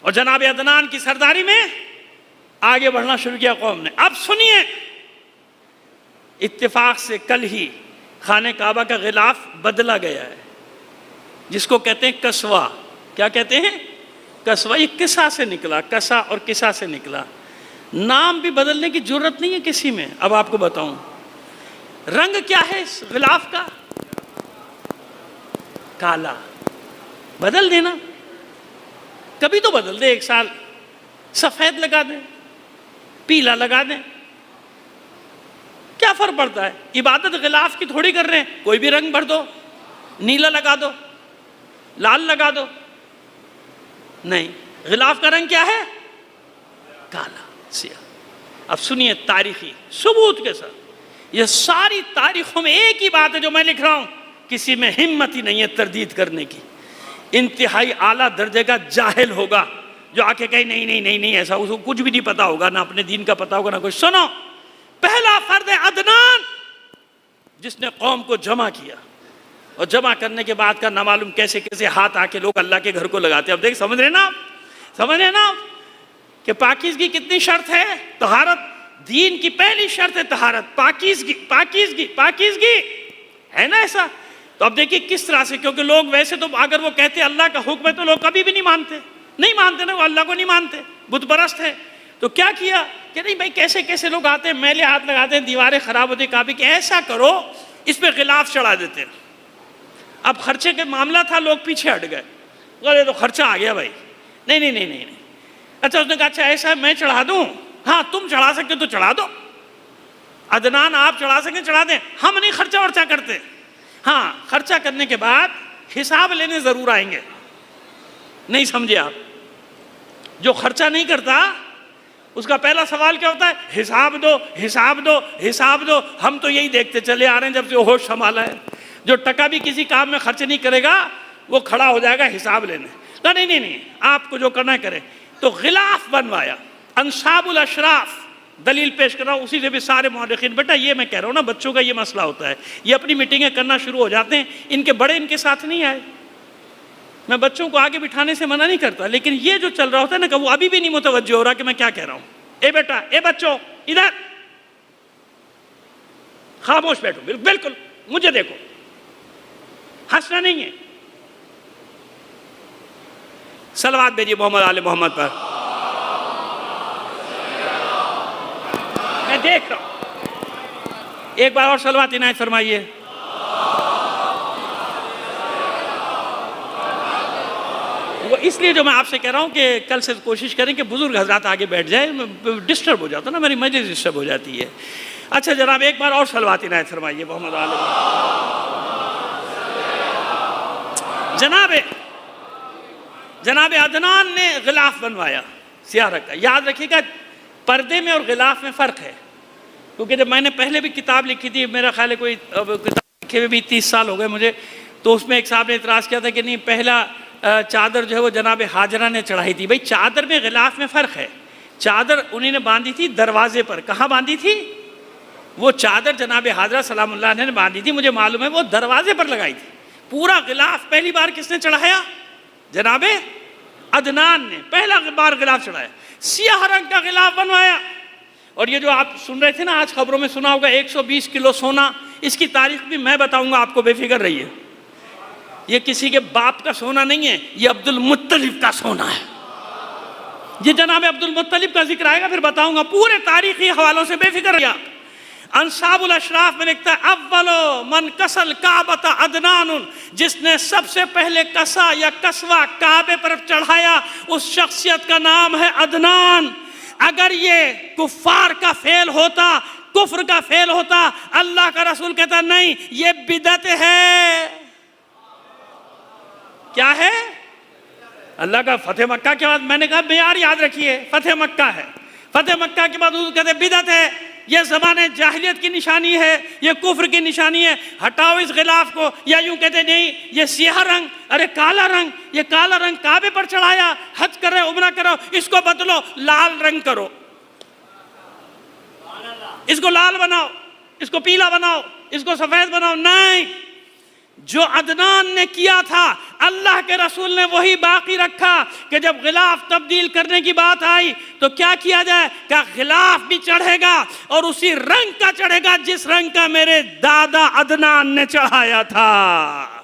اور جناب عدنان کی سرداری میں آگے بڑھنا شروع کیا قوم نے۔ اب سنیے، اتفاق سے کل ہی خانہ کعبہ کا غلاف بدلا گیا ہے، جس کو کہتے ہیں کسوہ۔ کیا کہتے ہیں؟ کسوہ۔ یہ کسا سے نکلا، کسا اور کسا سے نکلا۔ نام بھی بدلنے کی ضرورت نہیں ہے کسی میں۔ اب آپ کو بتاؤں رنگ کیا ہے اس غلاف کا؟ کالا۔ بدل دینا، کبھی تو بدل دے، ایک سال سفید لگا دیں، پیلا لگا دیں، کیا فرق پڑتا ہے؟ عبادت غلاف کی تھوڑی کر رہے ہیں، کوئی بھی رنگ بھر دو، نیلا لگا دو، لال لگا دو۔ نہیں، غلاف کا رنگ کیا ہے؟ کالا، سیاہ۔ اب سنیے تاریخی ثبوت کے ساتھ، یہ ساری تاریخوں میں ایک ہی بات ہے جو میں لکھ رہا ہوں، کسی میں ہمت ہی نہیں ہے تردید کرنے کی۔ انتہائی اعلیٰ درجے کا جاہل ہوگا جو آ کے کہے نہیں نہیں نہیں نہیں ایسا، اس کو کچھ بھی نہیں پتا ہوگا، نہ اپنے دین کا پتا ہوگا نہ کچھ۔ سنو، پہلا فرد ہے عدنان، جس نے قوم کو جمع کیا، اور جمع کرنے کے بعد کا نہ معلوم کیسے کیسے ہاتھ آ کے لوگ اللہ کے گھر کو لگاتے ہیں۔ اب دیکھ، سمجھ رہے نا آپ؟ سمجھ رہے نا آپ کہ پاکیزگی کتنی شرط ہے؟ طہارت، دین کی پہلی شرط ہے طہارت، پاکیزگی پاکیزگی پاکیزگی، ہے نا ایسا؟ تو اب دیکھیے کس طرح سے، کیونکہ لوگ ویسے تو اگر وہ کہتے اللہ کا حکم ہے تو لوگ کبھی بھی نہیں مانتے نا، وہ اللہ کو نہیں مانتے، بت پرست ہے۔ تو کیا کیا کہ نہیں بھائی، کیسے کیسے لوگ آتے ہیں، میلے ہاتھ لگاتے ہیں، دیواریں خراب ہوتی کعبے کی، ایسا کرو اس پہ غلاف چڑھا دیتے ہیں۔ اب خرچے کے معاملہ تھا، لوگ پیچھے ہٹ گئے، بولے تو خرچہ آ گیا بھائی، نہیں نہیں نہیں نہیں۔ اچھا، اس نے کہا اچھا ایسا ہے، میں چڑھا دوں؟ ہاں تم چڑھا سکتے تو چڑھا دو، عدنان آپ چڑھا سکتے چڑھا دیں، ہم نہیں خرچہ ورچہ کرتے۔ ہاں، خرچہ کرنے کے بعد حساب لینے ضرور آئیں گے۔ نہیں سمجھے آپ؟ جو خرچہ نہیں کرتا اس کا پہلا سوال کیا ہوتا ہے؟ حساب دو حساب دو حساب دو۔ ہم تو یہی دیکھتے چلے آ رہے ہیں جب سے ہوش سنبھالا ہے، جو ٹکا بھی کسی کام میں خرچ نہیں کرے گا وہ کھڑا ہو جائے گا حساب لینے۔ نہیں نہیں نہیں، آپ کو جو کرنا ہے کرے۔ تو غلاف بنوایا، انصاب الاشراف، دلیل پیش کر رہا ہوں، اسی سے بھی سارے مورخین، بیٹا یہ میں کہہ رہا ہوں نا، بچوں کا یہ مسئلہ ہوتا ہے، یہ اپنی میٹنگیں کرنا شروع ہو جاتے ہیں، ان کے بڑے ان کے ساتھ نہیں آئے، میں بچوں کو آگے بٹھانے سے منع نہیں کرتا، لیکن یہ جو چل رہا ہوتا ہے نا کہ وہ ابھی بھی نہیں متوجہ ہو رہا کہ میں کیا کہہ رہا ہوں. اے بیٹا، اے بچوں، ادھر خاموش بیٹھو، بالکل مجھے دیکھو، ہنسنا نہیں ہے. صلوات بھیجیے محمد آل محمد پر. میں دیکھ رہا ہوں، ایک بار اور صلوات عنایت فرمائیے. وہ اس لیے جو میں آپ سے کہہ رہا ہوں کہ کل سے کوشش کریں کہ بزرگ حضرات آگے بیٹھ جائیں، ڈسٹرب ہو جاتا نا، میری مجلس ڈسٹرب ہو جاتی ہے. اچھا جناب، ایک بار اور صلوات عنایت فرمائیے محمد آل. جناب عدنان نے غلاف بنوایا، سیاہ رکھا. یاد رکھیے گا پردے میں اور غلاف میں فرق ہے، کیونکہ جب میں نے پہلے بھی کتاب لکھی تھی، میرا خیال ہے کوئی کتاب لکھے ہوئے بھی 30 سال ہو گئے مجھے، تو اس میں ایک صاحب نے اعتراض کیا تھا کہ نہیں، پہلا چادر جو ہے وہ جناب حاجرہ نے چڑھائی تھی. بھئی چادر میں غلاف میں فرق ہے. چادر انہیں نے باندھی تھی دروازے پر. کہاں باندھی تھی؟ وہ چادر جناب حاجرہ سلام اللہ علیہ نے باندھی تھی، مجھے معلوم ہے وہ دروازے پر لگائی تھی. پورا غلاف پہلی بار کس نے چڑھایا؟ جناب عدنان نے پہلا بار غلاف چڑھایا، سیاہ رنگ کا غلاف بنوایا. اور یہ جو آپ سن رہے تھے نا، آج خبروں میں سنا ہوگا 120 کلو سونا، اس کی تاریخ بھی میں بتاؤں گا آپ کو، بے فکر رہیے. یہ کسی کے باپ کا سونا نہیں ہے، یہ عبد المطلب کا سونا ہے. یہ جناب عبد المطلب کا ذکر آئے گا، پھر بتاؤں گا پورے تاریخی حوالوں سے، بے فکر رہیے. انصاب الاشراف میں لکھتا ہے اولو من کسل کعبۃ عدنان، جس نے سب سے پہلے کسا یا کسوہ کعبے پر چڑھایا، اس شخصیت کا نام ہے عدنان. اگر یہ کفار کا فعل ہوتا، کفر کا فعل ہوتا، اللہ کا رسول کہتا نہیں، یہ بدعت ہے. کیا ہے؟ اللہ کا فتح مکہ کے بعد میں نے کہا معیار یاد رکھیے، فتح مکہ ہے. فتح مکہ کے بعد حضور کہتے بدعت ہے، یہ زمانے جاہلیت کی نشانی ہے، یہ کفر کی نشانی ہے، ہٹاؤ اس غلاف کو. یا یوں کہتے نہیں، یہ سیاہ رنگ، ارے کالا رنگ، یہ کالا رنگ کعبے پر چڑھایا، حج کرے، عمرہ کرو، اس کو بدلو، لال رنگ کرو، اس کو لال بناؤ، اس کو پیلا بناؤ، اس کو سفید بناؤ. نہیں، جو عدنان نے کیا تھا اللہ کے رسول نے وہی باقی رکھا. کہ جب غلاف تبدیل کرنے کی بات آئی تو کیا کیا جائے؟ کہ غلاف بھی چڑھے گا اور اسی رنگ کا چڑھے گا جس رنگ کا میرے دادا عدنان نے چڑھایا تھا.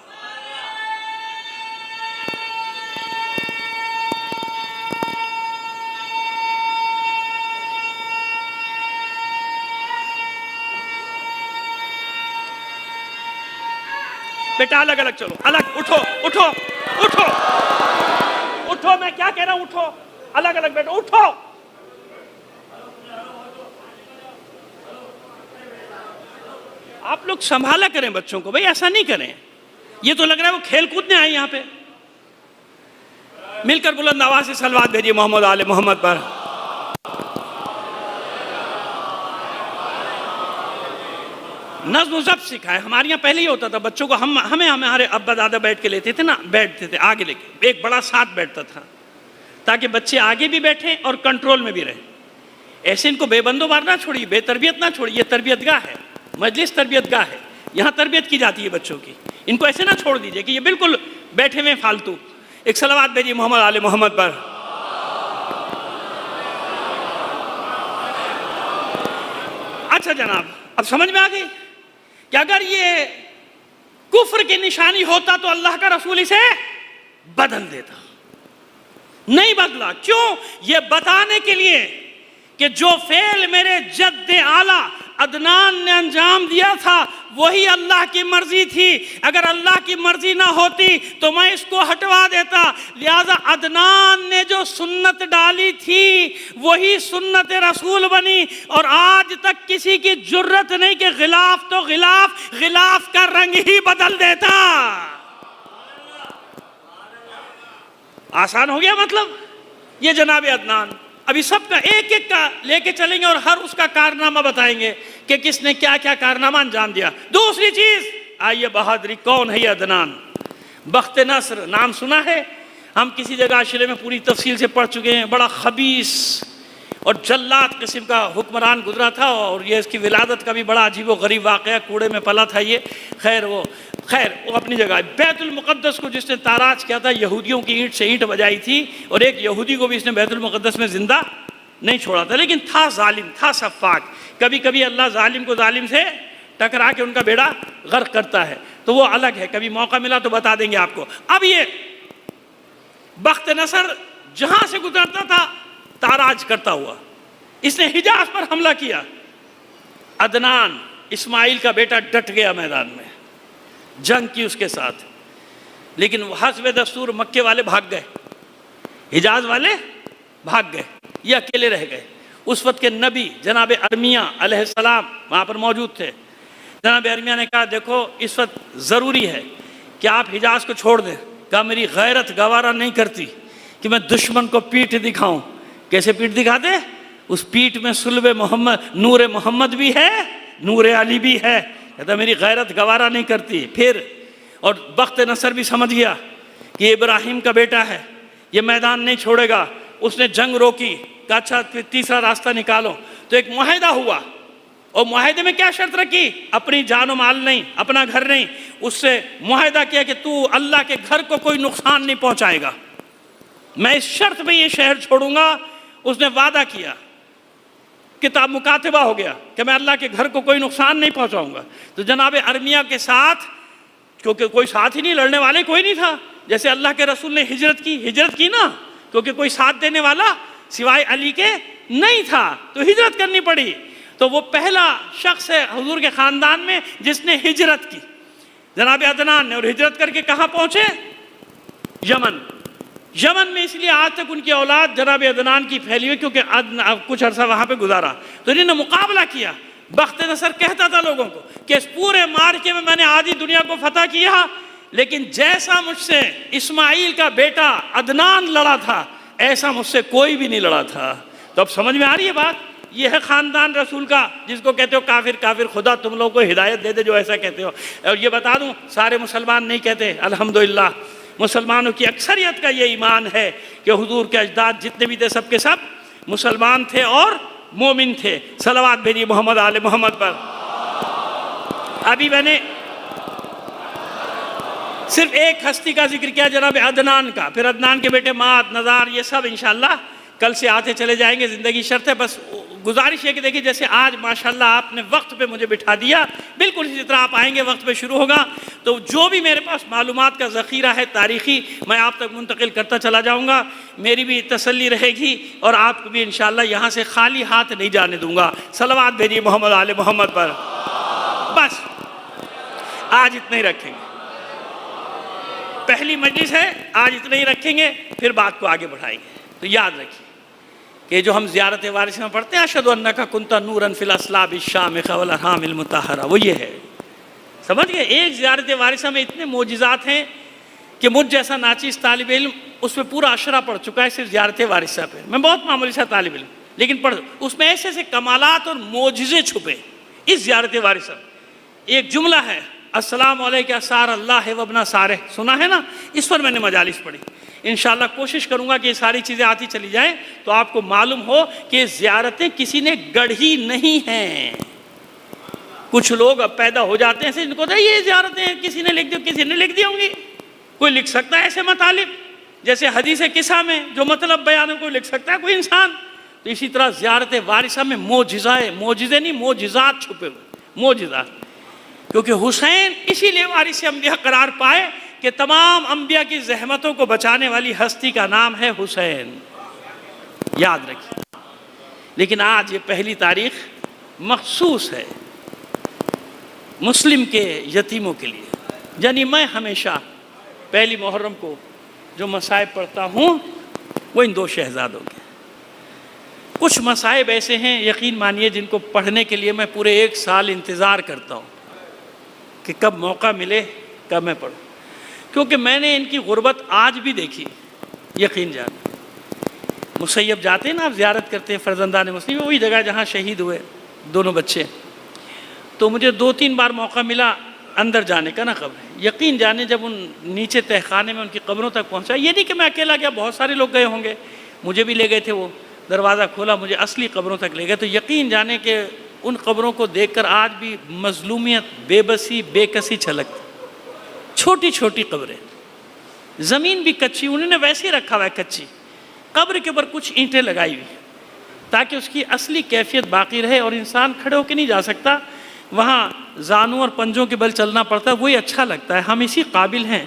بیٹا الگ الگ چلو، الگ اٹھو اٹھو اٹھو اٹھو، میں کیا کہہ رہا ہوں، اٹھو، الگ الگ بیٹھو، اٹھو. آپ لوگ سنبھالا کریں بچوں کو، بھئی ایسا نہیں کریں. یہ تو لگ رہا ہے وہ کھیل کودنے آئے یہاں پہ. مل کر بلند آواز سے صلوات بھیجیے محمد آل محمد پر. نظم و ضبط سکھائے. ہمارے یہاں پہلے ہی ہوتا تھا بچوں کو، ہمارے ابا دادا بیٹھ کے لیتے تھے نا، بیٹھتے تھے آگے لے کے، ایک بڑا ساتھ بیٹھتا تھا تاکہ بچے آگے بھی بیٹھیں اور کنٹرول میں بھی رہیں. ایسے ان کو بے بندو بار نہ چھوڑیے، بے تربیت نہ چھوڑیے. یہ تربیت گاہ ہے، مجلس تربیت گاہ ہے، یہاں تربیت کی جاتی ہے بچوں کی. ان کو ایسے نہ چھوڑ دیجئے کہ یہ بالکل بیٹھے ہوئے فالتو. ایک صلوات بھیجیے محمد آل محمد پر. اچھا جناب، اب سمجھ میں آ گئی کہ اگر یہ کفر کی نشانی ہوتا تو اللہ کا رسول اسے بدل دیتا. نہیں بدلا. کیوں؟ یہ بتانے کے لیے کہ جو فعل میرے جد اعلیٰ عدنان نے انجام دیا تھا وہی اللہ کی مرضی تھی. اگر اللہ کی مرضی نہ ہوتی تو میں اس کو ہٹوا دیتا. لہذا عدنان نے جو سنت ڈالی تھی وہی سنت رسول بنی. اور آج تک کسی کی جرت نہیں کہ غلاف تو غلاف کا رنگ ہی بدل دیتا. آسان ہو گیا مطلب. یہ جناب عدنان ابھی سب کا ایک ایک کا لے کے چلیں گے اور ہر اس کا کارنامہ بتائیں گے کہ کس نے کیا کیا کارنامہ انجام دیا. دوسری چیز، آئیے بہادری. کون ہے یہ عدنان؟ بخت نصر نام سنا ہے؟ ہم کسی جگہ عشرے میں پوری تفصیل سے پڑھ چکے ہیں. بڑا خبیث اور جلاد قسم کا حکمران گزرا تھا، اور یہ اس کی ولادت کا بھی بڑا عجیب و غریب واقعہ. کوڑے میں پلا تھا یہ. خیر وہ خیر وہ اپنی جگہ. بیت المقدس کو جس نے تاراج کیا تھا، یہودیوں کی اینٹ سے اینٹ بجائی تھی، اور ایک یہودی کو بھی اس نے بیت المقدس میں زندہ نہیں چھوڑا تھا، لیکن تھا ظالم، تھا سفاک. کبھی کبھی اللہ ظالم کو ظالم سے ٹکرا کے ان کا بیڑا غرق کرتا ہے، تو وہ الگ ہے، کبھی موقع ملا تو بتا دیں گے آپ کو. اب یہ بخت نصر جہاں سے گزرتا تھا تاراج کرتا ہوا، اس نے حجاز پر حملہ کیا. عدنان اسماعیل کا بیٹا ڈٹ گیا میدان میں، جنگ کی اس کے ساتھ، لیکن حسب دستور مکے والے بھاگ گئے، حجاز والے بھاگ گئے، یہ اکیلے رہ گئے. اس وقت کے نبی جناب ارمیہ علیہ السلام وہاں پر موجود تھے. جناب ارمیہ نے کہا دیکھو اس وقت ضروری ہے کہ آپ حجاز کو چھوڑ دیں. کہا میری غیرت گوارا نہیں کرتی کہ میں دشمن کو پیٹھ دکھاؤں. کیسے پیٹھ دکھاتے؟ اس پیٹھ میں صلب محمد، نور محمد بھی ہے، نور علی بھی ہے. کہتا میری غیرت گوارا نہیں کرتی. پھر اور بخت نصر بھی سمجھ گیا کہ یہ ابراہیم کا بیٹا ہے، یہ میدان نہیں چھوڑے گا. اس نے جنگ روکی، کہا اچھا تیسرا راستہ نکالو. تو ایک معاہدہ ہوا، اور معاہدے میں کیا شرط رکھی؟ اپنی جان و مال نہیں، اپنا گھر نہیں. اس سے معاہدہ کیا کہ تو اللہ کے گھر کو کوئی نقصان نہیں پہنچائے گا، میں اس شرط پہ یہ شہر چھوڑوں گا. اس نے وعدہ کیا، کتاب مکاتبہ ہو گیا کہ میں اللہ کے گھر کو کوئی نقصان نہیں پہنچاؤں گا. تو جناب ارمیہ کے ساتھ، کیونکہ کوئی ساتھ ہی نہیں، لڑنے والے کوئی نہیں تھا. جیسے اللہ کے رسول نے ہجرت کی نا، کیونکہ کوئی ساتھ دینے والا سوائے علی کے نہیں تھا، تو ہجرت کرنی پڑی. تو وہ پہلا شخص ہے حضور کے خاندان میں جس نے ہجرت کی، جناب عدنان نے. اور ہجرت کر کے کہاں پہنچے؟ یمن. یمن میں اس لیے آج تک ان کی اولاد جناب عدنان کی پھیلی ہوئی، کیونکہ کچھ عرصہ وہاں پہ گزارا. تو انہوں نے مقابلہ کیا. بخت نصر کہتا تھا لوگوں کو کہ اس پورے مارکے میں میں نے آدھی دنیا کو فتح کیا، لیکن جیسا مجھ سے اسماعیل کا بیٹا عدنان لڑا تھا ایسا مجھ سے کوئی بھی نہیں لڑا تھا. تو اب سمجھ میں آ رہی ہے بات؟ یہ ہے خاندان رسول کا، جس کو کہتے ہو کافر. کافر خدا تم لوگوں کو ہدایت دے دے جو ایسا کہتے ہو. اور یہ بتا دوں سارے مسلمان نہیں کہتے، الحمدللہ مسلمانوں کی اکثریت کا یہ ایمان ہے کہ حضور کے اجداد جتنے بھی تھے سب کے سب مسلمان تھے اور مومن تھے. صلوات بھیجیے محمد آل محمد پر. ابھی میں نے صرف ایک ہستی کا ذکر کیا، جناب عدنان کا. پھر عدنان کے بیٹے مات، نزار، یہ سب انشاءاللہ کل سے آتے چلے جائیں گے. زندگی شرط ہے. بس گزارش ہے کہ دیکھیے جیسے آج ماشاءاللہ آپ نے وقت پہ مجھے بٹھا دیا، بالکل اسی طرح آپ آئیں گے وقت پہ شروع ہوگا. تو جو بھی میرے پاس معلومات کا ذخیرہ ہے تاریخی، میں آپ تک منتقل کرتا چلا جاؤں گا. میری بھی تسلی رہے گی اور آپ کو بھی انشاءاللہ یہاں سے خالی ہاتھ نہیں جانے دوں گا. صلوات بھیجیے محمد آل محمد پر. بس آج اتنے ہی رکھیں گے، پہلی مجلس ہے، آج اتنے ہی رکھیں گے، پھر بات کو آگے بڑھائیں گے. تو یاد رکھیے کہ جو ہم زیارت وارثہ میں پڑھتے ہیں اشہد انک کنت نورا فی الاصلاب الشامخہ والارحام المطہرہ، وہ یہ ہے. سمجھ گئے؟ ایک زیارت وارثہ میں اتنے معجزات ہیں کہ مجھ جیسا ناچیز طالب علم اس پہ پورا عشرہ پڑھ چکا ہے صرف زیارت وارثہ پہ. میں بہت معمولی سا طالب علم، لیکن پڑھ اس میں ایسے ایسے کمالات اور معجزے چھپے اس زیارت وارثہ. ایک جملہ ہے السلام علیکہ سار اللہ وابن سارہ، سنا ہے نا؟ اس پر میں نے مجالس پڑھی. انشاءاللہ کوشش کروں گا کہ یہ ساری چیزیں آتی چلی جائیں تو آپ کو معلوم ہو کہ زیارتیں کسی نے گڑھی نہیں ہیں. کچھ لوگ اب پیدا ہو جاتے ہیں ان کو تو یہ زیارتیں کسی نے لکھ دی، کسی نے لکھ دی ہوں گی. کوئی لکھ سکتا ہے ایسے مطالب، جیسے حدیث قصہ میں جو مطلب بیان ہے کوئی لکھ سکتا ہے کوئی انسان. تو اسی طرح زیارت وارثہ میں معجزے نہیں، معجزات چھپے ہوئے، معجزات. کیونکہ حسین اسی لیے وارث انبیاء قرار پائے کہ تمام انبیاء کی زحمتوں کو بچانے والی ہستی کا نام ہے حسین. یاد رکھیے. لیکن آج یہ پہلی تاریخ مخصوص ہے مسلم کے یتیموں کے لیے. یعنی میں ہمیشہ پہلی محرم کو جو مصائب پڑھتا ہوں وہ ان دو شہزادوں کے. کچھ مصائب ایسے ہیں یقین مانیے جن کو پڑھنے کے لیے میں پورے 1 سال انتظار کرتا ہوں کہ کب موقع ملے کب میں پڑھوں. کیونکہ میں نے ان کی غربت آج بھی دیکھی، یقین جان. مسیب جاتے ہیں نا، آپ زیارت کرتے ہیں فرزندان مسلم، وہی جگہ جہاں شہید ہوئے دونوں بچے. تو مجھے 2-3 بار موقع ملا اندر جانے کا نا قبر. یقین جانے جب ان نیچے تہخانے میں ان کی قبروں تک پہنچا، یہ نہیں کہ میں اکیلا گیا، بہت سارے لوگ گئے ہوں گے، مجھے بھی لے گئے تھے. وہ دروازہ کھولا، مجھے اصلی قبروں تک لے گئے. تو یقین جانے کہ ان قبروں کو دیکھ کر آج بھی مظلومیت، بے بسی، بے کسی چھلکتی. چھوٹی چھوٹی قبریں، زمین بھی کچی، انہوں نے ویسے ہی رکھا ہوا ہے کچی، قبر کے اوپر کچھ اینٹیں لگائی ہوئی تاکہ اس کی اصلی کیفیت باقی رہے، اور انسان کھڑے ہو کے نہیں جا سکتا، وہاں زانوں اور پنجوں کے بل چلنا پڑتا ہے، وہی اچھا لگتا ہے۔ ہم اسی قابل ہیں،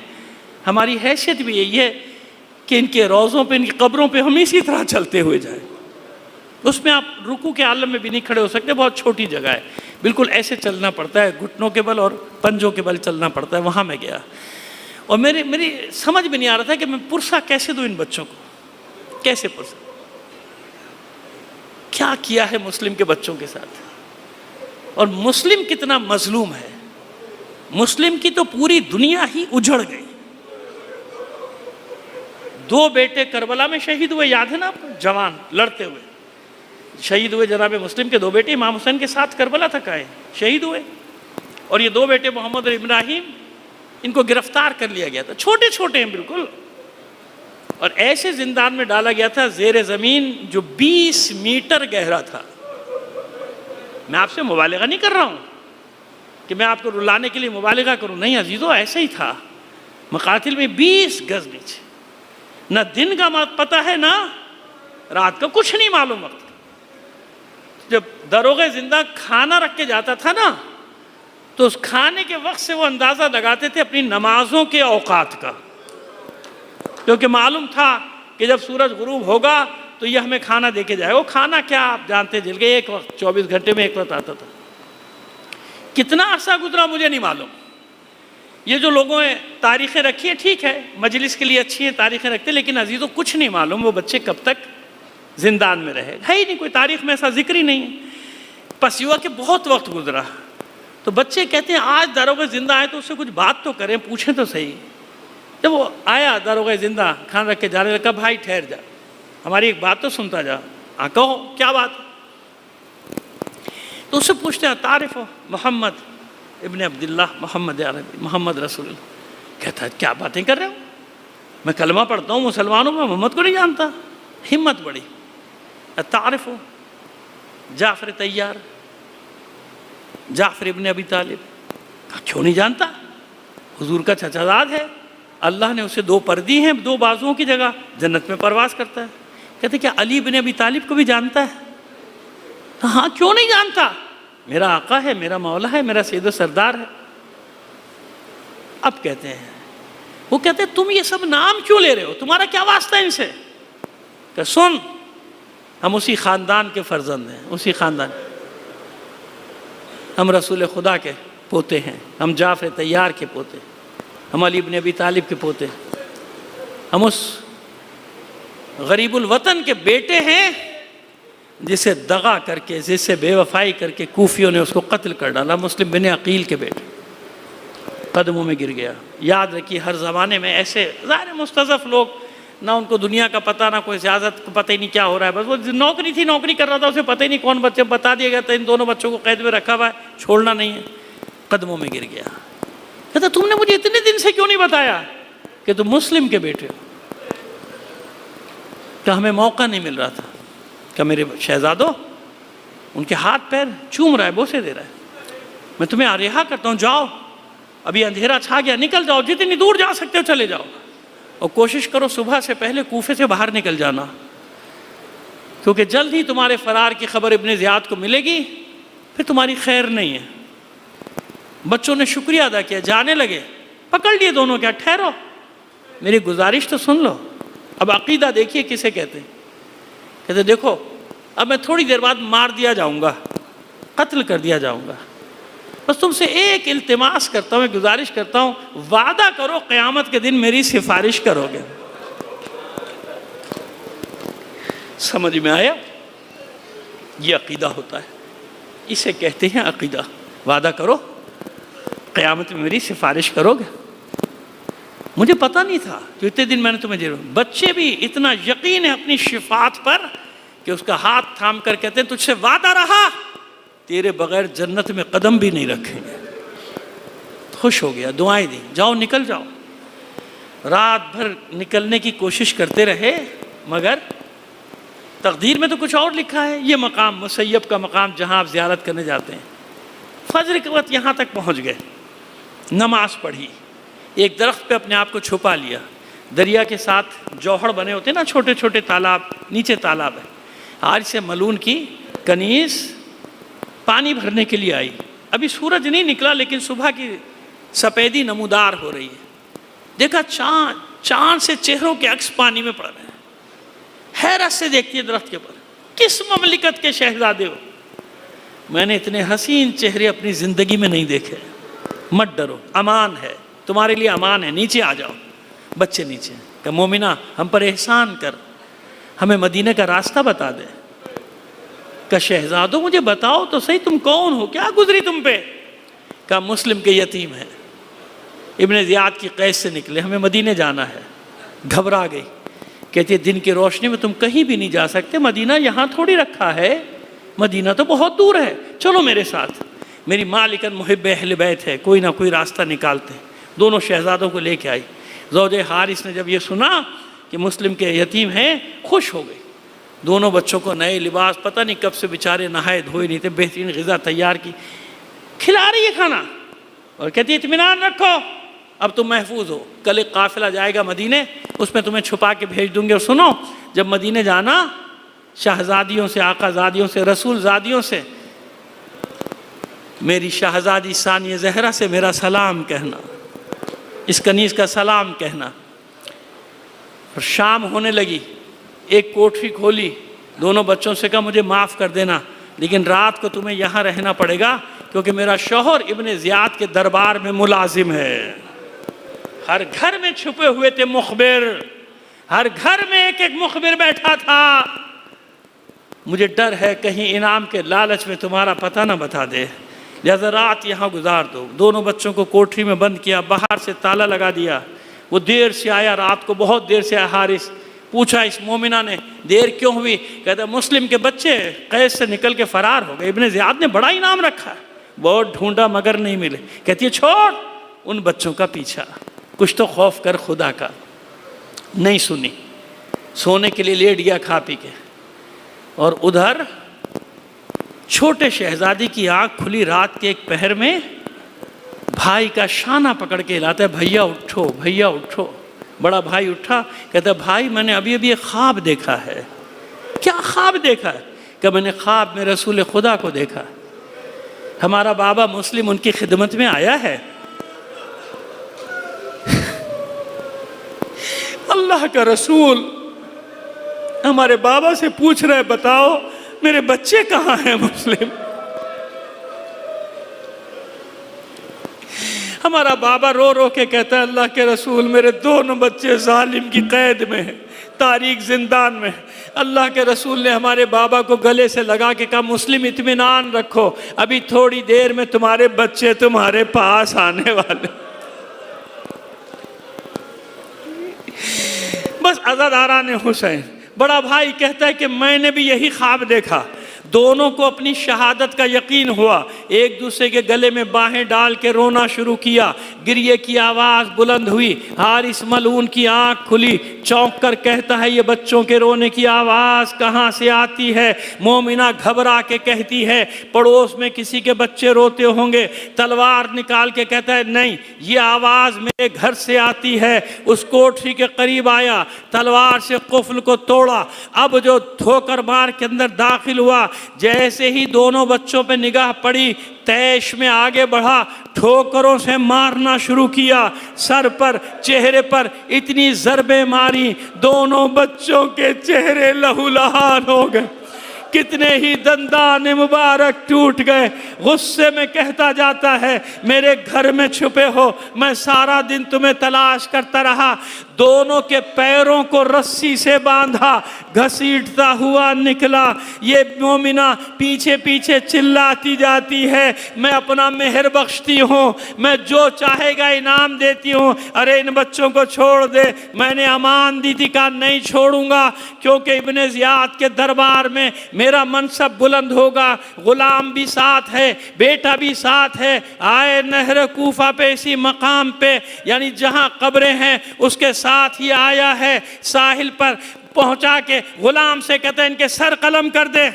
ہماری حیثیت بھی یہی ہے کہ ان کے روضوں پہ، ان کی قبروں پہ ہم اسی طرح چلتے ہوئے جائیں۔ اس میں آپ رکوع کے عالم میں بھی نہیں کھڑے ہو سکتے، بہت چھوٹی جگہ ہے، بالکل ایسے چلنا پڑتا ہے، گھٹنوں کے بل اور پنجوں کے بل چلنا پڑتا ہے۔ وہاں میں گیا اور میری سمجھ میں نہیں آ رہا تھا کہ میں پرسہ کیسے دوں ان بچوں کو، کیسے پرسہ، کیا کیا ہے مسلم کے بچوں کے ساتھ، اور مسلم کتنا مظلوم ہے۔ مسلم کی تو پوری دنیا ہی اجڑ گئی۔ 2 بیٹے کربلا میں شہید ہوئے، یاد ہے نا آپ کو، جوان لڑتے ہوئے شہید ہوئے۔ جناب مسلم کے 2 بیٹے امام حسین کے ساتھ کربلا تک آئے، شہید ہوئے، اور یہ 2 بیٹے محمد اور ابراہیم، ان کو گرفتار کر لیا گیا تھا، چھوٹے چھوٹے ہیں بالکل، اور ایسے زندان میں ڈالا گیا تھا زیر زمین جو 20 میٹر گہرا تھا۔ میں آپ سے مبالغہ نہیں کر رہا ہوں کہ میں آپ کو رلانے کے لیے مبالغہ کروں، نہیں عزیزو، ایسے ہی تھا، مقاتل میں 20 گز نیچے، نہ دن کا پتہ ہے نہ رات کا، کچھ نہیں معلوم وقت۔ جب داروغہ زندہ کھانا رکھ کے جاتا تھا نا، تو اس کھانے کے وقت سے وہ اندازہ لگاتے تھے اپنی نمازوں کے اوقات کا، کیونکہ معلوم تھا کہ جب سورج غروب ہوگا تو یہ ہمیں کھانا دے کے جائے۔ وہ کھانا کیا آپ جانتے، جل کے ایک وقت 24 گھنٹے میں ایک وقت آتا تھا۔ کتنا عرصہ گزرا مجھے نہیں معلوم۔ یہ جو لوگوں نے تاریخیں رکھی ہیں، ٹھیک ہے، مجلس کے لیے اچھی ہیں تاریخیں رکھتے، لیکن عزیزوں کچھ نہیں معلوم وہ بچے کب تک زندان میں رہے، ہے ہی نہیں، کوئی تاریخ میں ایسا ذکر ہی نہیں ہے۔ پس یہ ہوا کہ بہت وقت گزرا، تو بچے کہتے ہیں آج داروغہ زندہ آئے تو اس سے کچھ بات تو کریں، پوچھیں تو صحیح۔ جب وہ آیا داروغہ زندہ کھانا رکھ کے جانے لگا، بھائی ٹھہر جا، ہماری ایک بات تو سنتا جا، کہو کیا بات۔ تو اس سے پوچھتے ہیں تعارف ہو محمد ابن عبداللہ، محمد عربی، محمد رسول اللہ۔ کہتا ہے کیا باتیں کر رہے ہو، میں کلمہ پڑھتا ہوں، مسلمانوں میں محمد کو نہیں جانتا۔ ہمت بڑی، تعارف ہو جعفر طیار، جعفر ابن ابی طالب۔ کیوں نہیں جانتا، حضور کا چچا زاد ہے، اللہ نے اسے 2 پر دی ہیں، 2 بازوؤں کی جگہ، جنت میں پرواز کرتا ہے۔ کہتے کیا علی بن ابی طالب کو بھی جانتا ہے؟ ہاں، کیوں نہیں جانتا، میرا آقا ہے، میرا مولا ہے، میرا سید و سردار ہے۔ اب کہتے ہیں، وہ کہتے ہیں تم یہ سب نام کیوں لے رہے ہو، تمہارا کیا واسطہ ہے ان سے؟ کہ سن، ہم اسی خاندان کے فرزند ہیں، اسی خاندان، ہم رسول خدا کے پوتے ہیں، ہم جعفر طیار کے پوتے، ہم علی بن ابی طالب کے پوتے، ہم اس غریب الوطن کے بیٹے ہیں جسے دغا کر کے، جسے بے وفائی کر کے کوفیوں نے اس کو قتل کر ڈالا، مسلم بن عقیل کے بیٹے، قدموں میں گر گیا۔ یاد رکھیے ہر زمانے میں ایسے ظاہر مستضعف لوگ، نہ ان کو دنیا کا پتہ، نہ کوئی سیاست کو پتہ ہی نہیں کیا ہو رہا ہے، بس وہ نوکری تھی، نوکری کر رہا تھا، اسے پتہ ہی نہیں کون بچے، بتا دیا گیا تھا ان دونوں بچوں کو قید میں رکھا ہوا ہے، چھوڑنا نہیں ہے، قدموں میں گر گیا۔ کہتا تم نے مجھے اتنے دن سے کیوں نہیں بتایا کہ تم مسلم کے بیٹے ہو؟ کہ ہمیں موقع نہیں مل رہا تھا، کہ میرے شہزادوں، ان کے ہاتھ پیر چوم رہا ہے، بوسے دے رہا ہے، میں تمہیں رہا کرتا ہوں، جاؤ، ابھی اندھیرا چھا گیا، نکل جاؤ، جتنی دور جا سکتے ہو چلے جاؤ، اور کوشش کرو صبح سے پہلے کوفے سے باہر نکل جانا، کیونکہ جلد ہی تمہارے فرار کی خبر ابن زیاد کو ملے گی، پھر تمہاری خیر نہیں ہے۔ بچوں نے شکریہ ادا کیا، جانے لگے، پکڑ لیے دونوں، کیا ٹھہرو، میری گزارش تو سن لو۔ اب عقیدہ دیکھیے کسے کہتے ہیں، کہتے دیکھو اب میں تھوڑی دیر بعد مار دیا جاؤں گا، قتل کر دیا جاؤں گا، بس تم سے ایک التماس کرتا ہوں، گزارش کرتا ہوں، وعدہ کرو قیامت کے دن میری سفارش کرو گے۔ سمجھ میں آیا؟ یہ عقیدہ ہوتا ہے، اسے کہتے ہیں عقیدہ۔ وعدہ کرو قیامت میں میری سفارش کرو گے۔ مجھے پتہ نہیں تھا جو اتنے دن میں نے تمہیں دیا۔ بچے بھی اتنا یقین ہے اپنی شفاعت پر کہ اس کا ہاتھ تھام کر کہتے ہیں تجھ سے وعدہ رہا، تیرے بغیر جنت میں قدم بھی نہیں رکھیں گے۔ خوش ہو گیا، دعائیں دی، جاؤ نکل جاؤ۔ رات بھر نکلنے کی کوشش کرتے رہے، مگر تقدیر میں تو کچھ اور لکھا ہے۔ یہ مقام مسیب کا مقام جہاں آپ زیارت کرنے جاتے ہیں، فجر کے وقت یہاں تک پہنچ گئے، نماز پڑھی، ایک درخت پہ اپنے آپ کو چھپا لیا، دریا کے ساتھ جوہر بنے ہوتے ہیں نا چھوٹے چھوٹے تالاب، نیچے تالاب ہے، حارث ملعون کی کنیز پانی بھرنے کے لیے آئی، ابھی سورج نہیں نکلا لیکن صبح کی سفیدی نمودار ہو رہی ہے، دیکھا چاند سے چہروں کے عکس پانی میں پڑ رہے ہیں، حیرت سے دیکھتی ہے درخت کے اوپر، کس مملکت کے شہزادے ہو؟ میں نے اتنے حسین چہرے اپنی زندگی میں نہیں دیکھے، مت ڈرو، امان ہے تمہارے لیے، امان ہے، نیچے آ جاؤ۔ بچے نیچے، کہ مومنہ ہم پر احسان کر، ہمیں مدینہ کا راستہ بتا دے۔ کہ شہزادوں مجھے بتاؤ تو صحیح تم کون ہو، کیا گزری تم پہ؟ کہ مسلم کے یتیم ہیں، ابن زیاد کی قید سے نکلے، ہمیں مدینہ جانا ہے۔ گھبرا گئی، کہتی ہے دن کی روشنی میں تم کہیں بھی نہیں جا سکتے، مدینہ یہاں تھوڑی رکھا ہے، مدینہ تو بہت دور ہے، چلو میرے ساتھ۔ میری مالکن محب اہل بیت ہے، کوئی نہ کوئی راستہ نکالتے ہیں۔ دونوں شہزادوں کو لے کے آئی۔ زوج حارث نے جب یہ سنا کہ مسلم کے یتیم ہیں، خوش ہو گئی۔ دونوں بچوں کو نئے لباس، پتہ نہیں کب سے بیچارے نہائے دھوئے نہیں تھے، بہترین غذا تیار کی، کھلا رہی ہے کھانا، اور کہتی ہے اطمینان رکھو، اب تم محفوظ ہو، کل ایک قافلہ جائے گا مدینے، اس میں تمہیں چھپا کے بھیج دوں گے، اور سنو جب مدینے جانا، شہزادیوں سے، آقا زادیوں سے، رسول زادیوں سے، میری شہزادی ثانیہ زہرا سے میرا سلام کہنا، اس کنیز کا سلام کہنا۔ اور شام ہونے لگی، ایک کوٹھی کھولی، دونوں بچوں سے کہا مجھے معاف کر دینا، لیکن رات کو تمہیں یہاں رہنا پڑے گا، کیونکہ میرا شوہر ابن زیاد کے دربار میں ملازم ہے۔ ہر گھر میں چھپے ہوئے تھے مخبر، ہر گھر میں ایک ایک مخبر بیٹھا تھا، مجھے ڈر ہے کہیں انعام کے لالچ میں تمہارا پتہ نہ بتا دے، لہذا رات یہاں گزار دو۔ دونوں بچوں کو کوٹھی میں بند کیا، باہر سے تالا لگا دیا۔ وہ دیر سے آیا، رات کو بہت دیر سے آیا حارث، پوچھا اس مومنہ نے دیر کیوں ہوئی؟ کہتا مسلم کے بچے قید سے نکل کے فرار ہو گئے، ابن زیاد نے بڑا انعام رکھا ہے، بہت ڈھونڈا مگر نہیں ملے۔ کہتی ہے چھوڑ ان بچوں کا پیچھا، کچھ تو خوف کر خدا کا۔ نہیں سنی، سونے کے لیے لیٹ گیا کھا پی کے۔ اور ادھر چھوٹے شہزادی کی آنکھ کھلی رات کے ایک پہر میں، بھائی کا شانہ پکڑ کے ہلاتا ہے، بھیا اٹھو بھیا اٹھو۔ بڑا بھائی اٹھا، کہتا ہے بھائی میں نے ابھی ابھی ایک خواب دیکھا ہے۔ کیا خواب دیکھا ہے؟ کہ میں نے خواب میں رسول خدا کو دیکھا، ہمارا بابا مسلم ان کی خدمت میں آیا ہے، اللہ کا رسول ہمارے بابا سے پوچھ رہے بتاؤ میرے بچے کہاں ہیں مسلم؟ ہمارا بابا رو رو کے کہتا ہے اللہ کے رسول میرے دونوں بچے ظالم کی قید میں ہیں، تاریک زندان میں۔ اللہ کے رسول نے ہمارے بابا کو گلے سے لگا کے کہا مسلم اطمینان رکھو، ابھی تھوڑی دیر میں تمہارے بچے تمہارے پاس آنے والے۔ بس عزاداران حسین، بڑا بھائی کہتا ہے کہ میں نے بھی یہی خواب دیکھا، دونوں کو اپنی شہادت کا یقین ہوا، ایک دوسرے کے گلے میں باہیں ڈال کے رونا شروع کیا، گریے کی آواز بلند ہوئی، حارث ملعون کی آنکھ کھلی، چونک کر کہتا ہے یہ بچوں کے رونے کی آواز کہاں سے آتی ہے؟ مومنہ گھبرا کے کہتی ہے پڑوس میں کسی کے بچے روتے ہوں گے، تلوار نکال کے کہتا ہے نہیں یہ آواز میرے گھر سے آتی ہے۔ اس کوٹھی کے قریب آیا، تلوار سے قفل کو توڑا، اب جو ٹھوکر مار کے اندر داخل ہوا، جیسے ہی دونوں بچوں پہ نگاہ پڑی تیش میں آگے بڑھا، ٹھوکروں سے مارنا شروع کیا، سر پر چہرے پر اتنی ضربیں ماری دونوں بچوں کے چہرے لہولہان ہو گئے، کتنے ہی دندان مبارک ٹوٹ گئے۔ غصے میں کہتا جاتا ہے میرے گھر میں چھپے ہو، میں سارا دن تمہیں تلاش کرتا رہا، دونوں کے پیروں کو رسی سے باندھا، گھسیٹتا ہوا نکلا۔ یہ مومنہ پیچھے پیچھے چلاتی جاتی ہے میں اپنا مہر بخشتی ہوں، میں جو چاہے گا انعام دیتی ہوں، ارے ان بچوں کو چھوڑ دے، میں نے امان دی تھی کہا نہیں چھوڑوں گا، کیونکہ ابن زیاد کے دربار میں میرا منصب بلند ہوگا، غلام بھی ساتھ ہے، بیٹا بھی ساتھ ہے۔ آئے نہر کوفہ پہ اسی مقام پہ، یعنی جہاں قبریں ہیں اس کے ساتھ ہی آیا ہے، ساحل پر پہنچا کے غلام سے کہتے ہیں ان کے سر قلم کر دے۔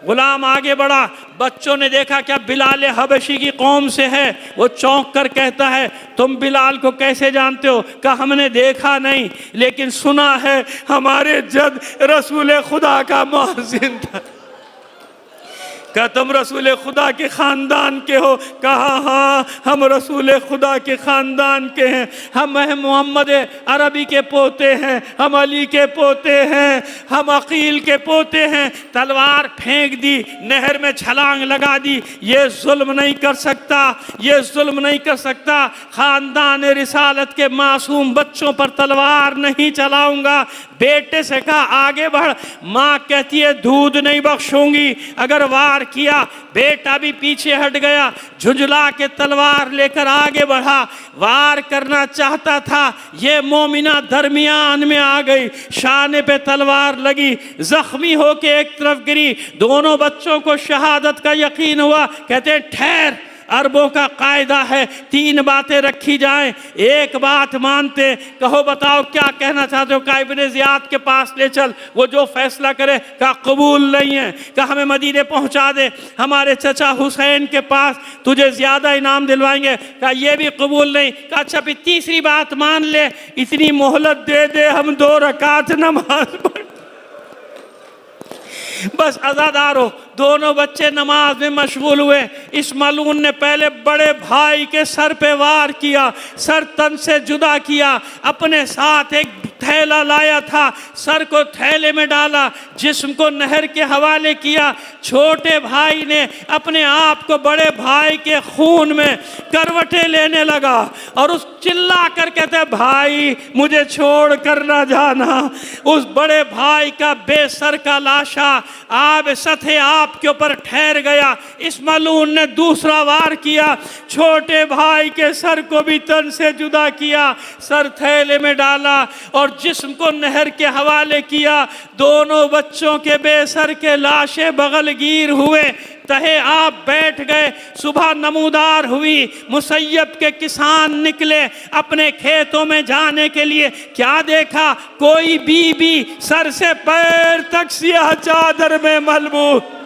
غلام آگے بڑھا، بچوں نے دیکھا کیا بلال حبشی کی قوم سے ہے، وہ چونک کر کہتا ہے تم بلال کو کیسے جانتے ہو؟ کہا ہم نے دیکھا نہیں لیکن سنا ہے ہمارے جد رسول خدا کا مؤذن تھا۔ کہا تم رسول خدا کے خاندان کے ہو؟ کہا ہاں ہم رسول خدا کے خاندان کے ہیں، ہم محمد عربی کے پوتے ہیں، ہم علی کے پوتے ہیں، ہم عقیل کے پوتے ہیں۔ تلوار پھینک دی، نہر میں چھلانگ لگا دی، یہ ظلم نہیں کر سکتا، یہ ظلم نہیں کر سکتا، خاندان رسالت کے معصوم بچوں پر تلوار نہیں چلاؤں گا۔ بیٹے سے کہا آگے بڑھ، ماں کہتی ہے دودھ نہیں بخشوں گی اگر وار کیا۔ بیٹا بھی پیچھے ہٹ گیا، جھنجھلا کے تلوار لے کر آگے بڑھا، وار کرنا چاہتا تھا، یہ مومنہ درمیان میں آ گئی، شانے پہ تلوار لگی، زخمی ہو کے ایک طرف گری۔ دونوں بچوں کو شہادت کا یقین ہوا، کہتے ہیں ٹھہر، عربوں کا قاعدہ ہے 3 باتیں رکھی جائیں، ایک بات مانتے، کہو بتاؤ کیا کہنا چاہتے ہو؟ کہا ابن زیاد کے پاس لے چل، وہ جو فیصلہ کرے۔ کہا قبول نہیں ہے۔ کہا ہمیں مدینے پہنچا دے، ہمارے چچا حسین کے پاس، تجھے زیادہ انعام دلوائیں گے۔ کہا یہ بھی قبول نہیں۔ کہا اچھا پھر تیسری بات مان لے، اتنی مہلت دے دے ہم 2 رکعت نماز پڑھ۔ بس عزادارو، دونوں بچے نماز میں مشغول ہوئے۔ اس ملعون نے پہلے بڑے بھائی کے سر پہ وار کیا، سر تن سے جدا کیا، اپنے ساتھ ایک تھیلا لایا تھا، سر کو تھیلے میں ڈالا، جسم کو نہر کے حوالے کیا۔ چھوٹے بھائی نے اپنے آپ کو بڑے بھائی کے خون میں کروٹیں لینے لگا اور اس چلا کر کہتے ہیں بھائی مجھے چھوڑ کر نہ جانا۔ اس بڑے بھائی کا بے سر کا لاشا آب سطح آپ کے اوپر ٹھہر گیا۔ اس ملعون نے دوسرا وار کیا، چھوٹے بھائی کے سر کو بھی تن سے جدا کیا، سر تھیلے میں ڈالا اور جسم کو نہر کے حوالے کیا۔ دونوں بچوں کے بے سر کے لاشیں بغل گیر ہوئے، تہے آپ بیٹھ گئے۔ صبح نمودار ہوئی، مسیب کے کسان نکلے اپنے کھیتوں میں جانے کے لیے۔ کیا دیکھا؟ کوئی بی بی سر سے پیر تک سیاہ چادر میں ملبوس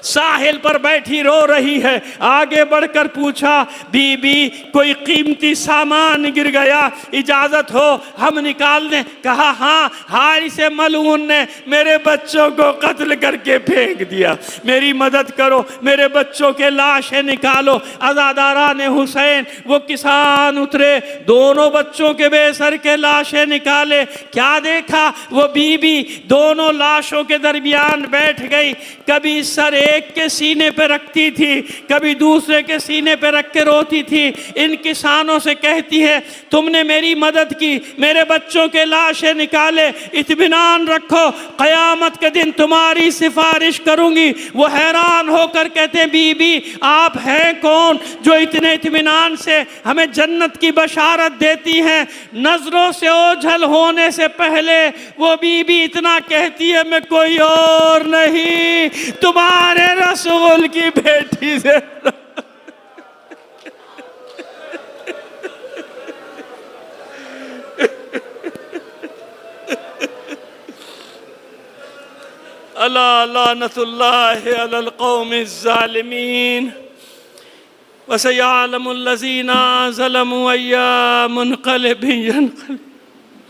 ساحل پر بیٹھی رو رہی ہے۔ آگے بڑھ کر پوچھا بی بی کوئی قیمتی سامان گر گیا، اجازت ہو ہم نکال دیں؟ کہا ہاں، حارث ملعون نے میرے بچوں کو قتل کر کے پھینک دیا، میری مدد کرو، میرے بچوں کے لاشیں نکالو۔ عزاداران حسین وہ کسان اترے، دونوں بچوں کے بے سر کے لاشیں نکالے۔ کیا دیکھا؟ وہ بی بی دونوں لاشوں کے درمیان بیٹھ گئی، کبھی سر ایک کے سینے پہ رکھتی تھی، کبھی دوسرے کے سینے پہ رکھ کے روتی تھی۔ ان کسانوں سے کہتی ہے تم نے میری مدد کی، میرے بچوں کے لاشیں نکالے، اطمینان رکھو، قیامت کے دن تمہاری سفارش کروں گی۔ وہ حیران ہو کر کہتے ہیں بی بی آپ ہیں کون جو اتنے اطمینان سے ہمیں جنت کی بشارت دیتی ہیں؟ نظروں سے اوجھل ہونے سے پہلے وہ بی بی اتنا کہتی ہے میں کوئی اور نہیں، تمہارے رسول کی بیٹی سے۔ الا لعنت اللہ علی القوم الظالمین وسيعلم الذين ظلموا أي منقلب ينقلب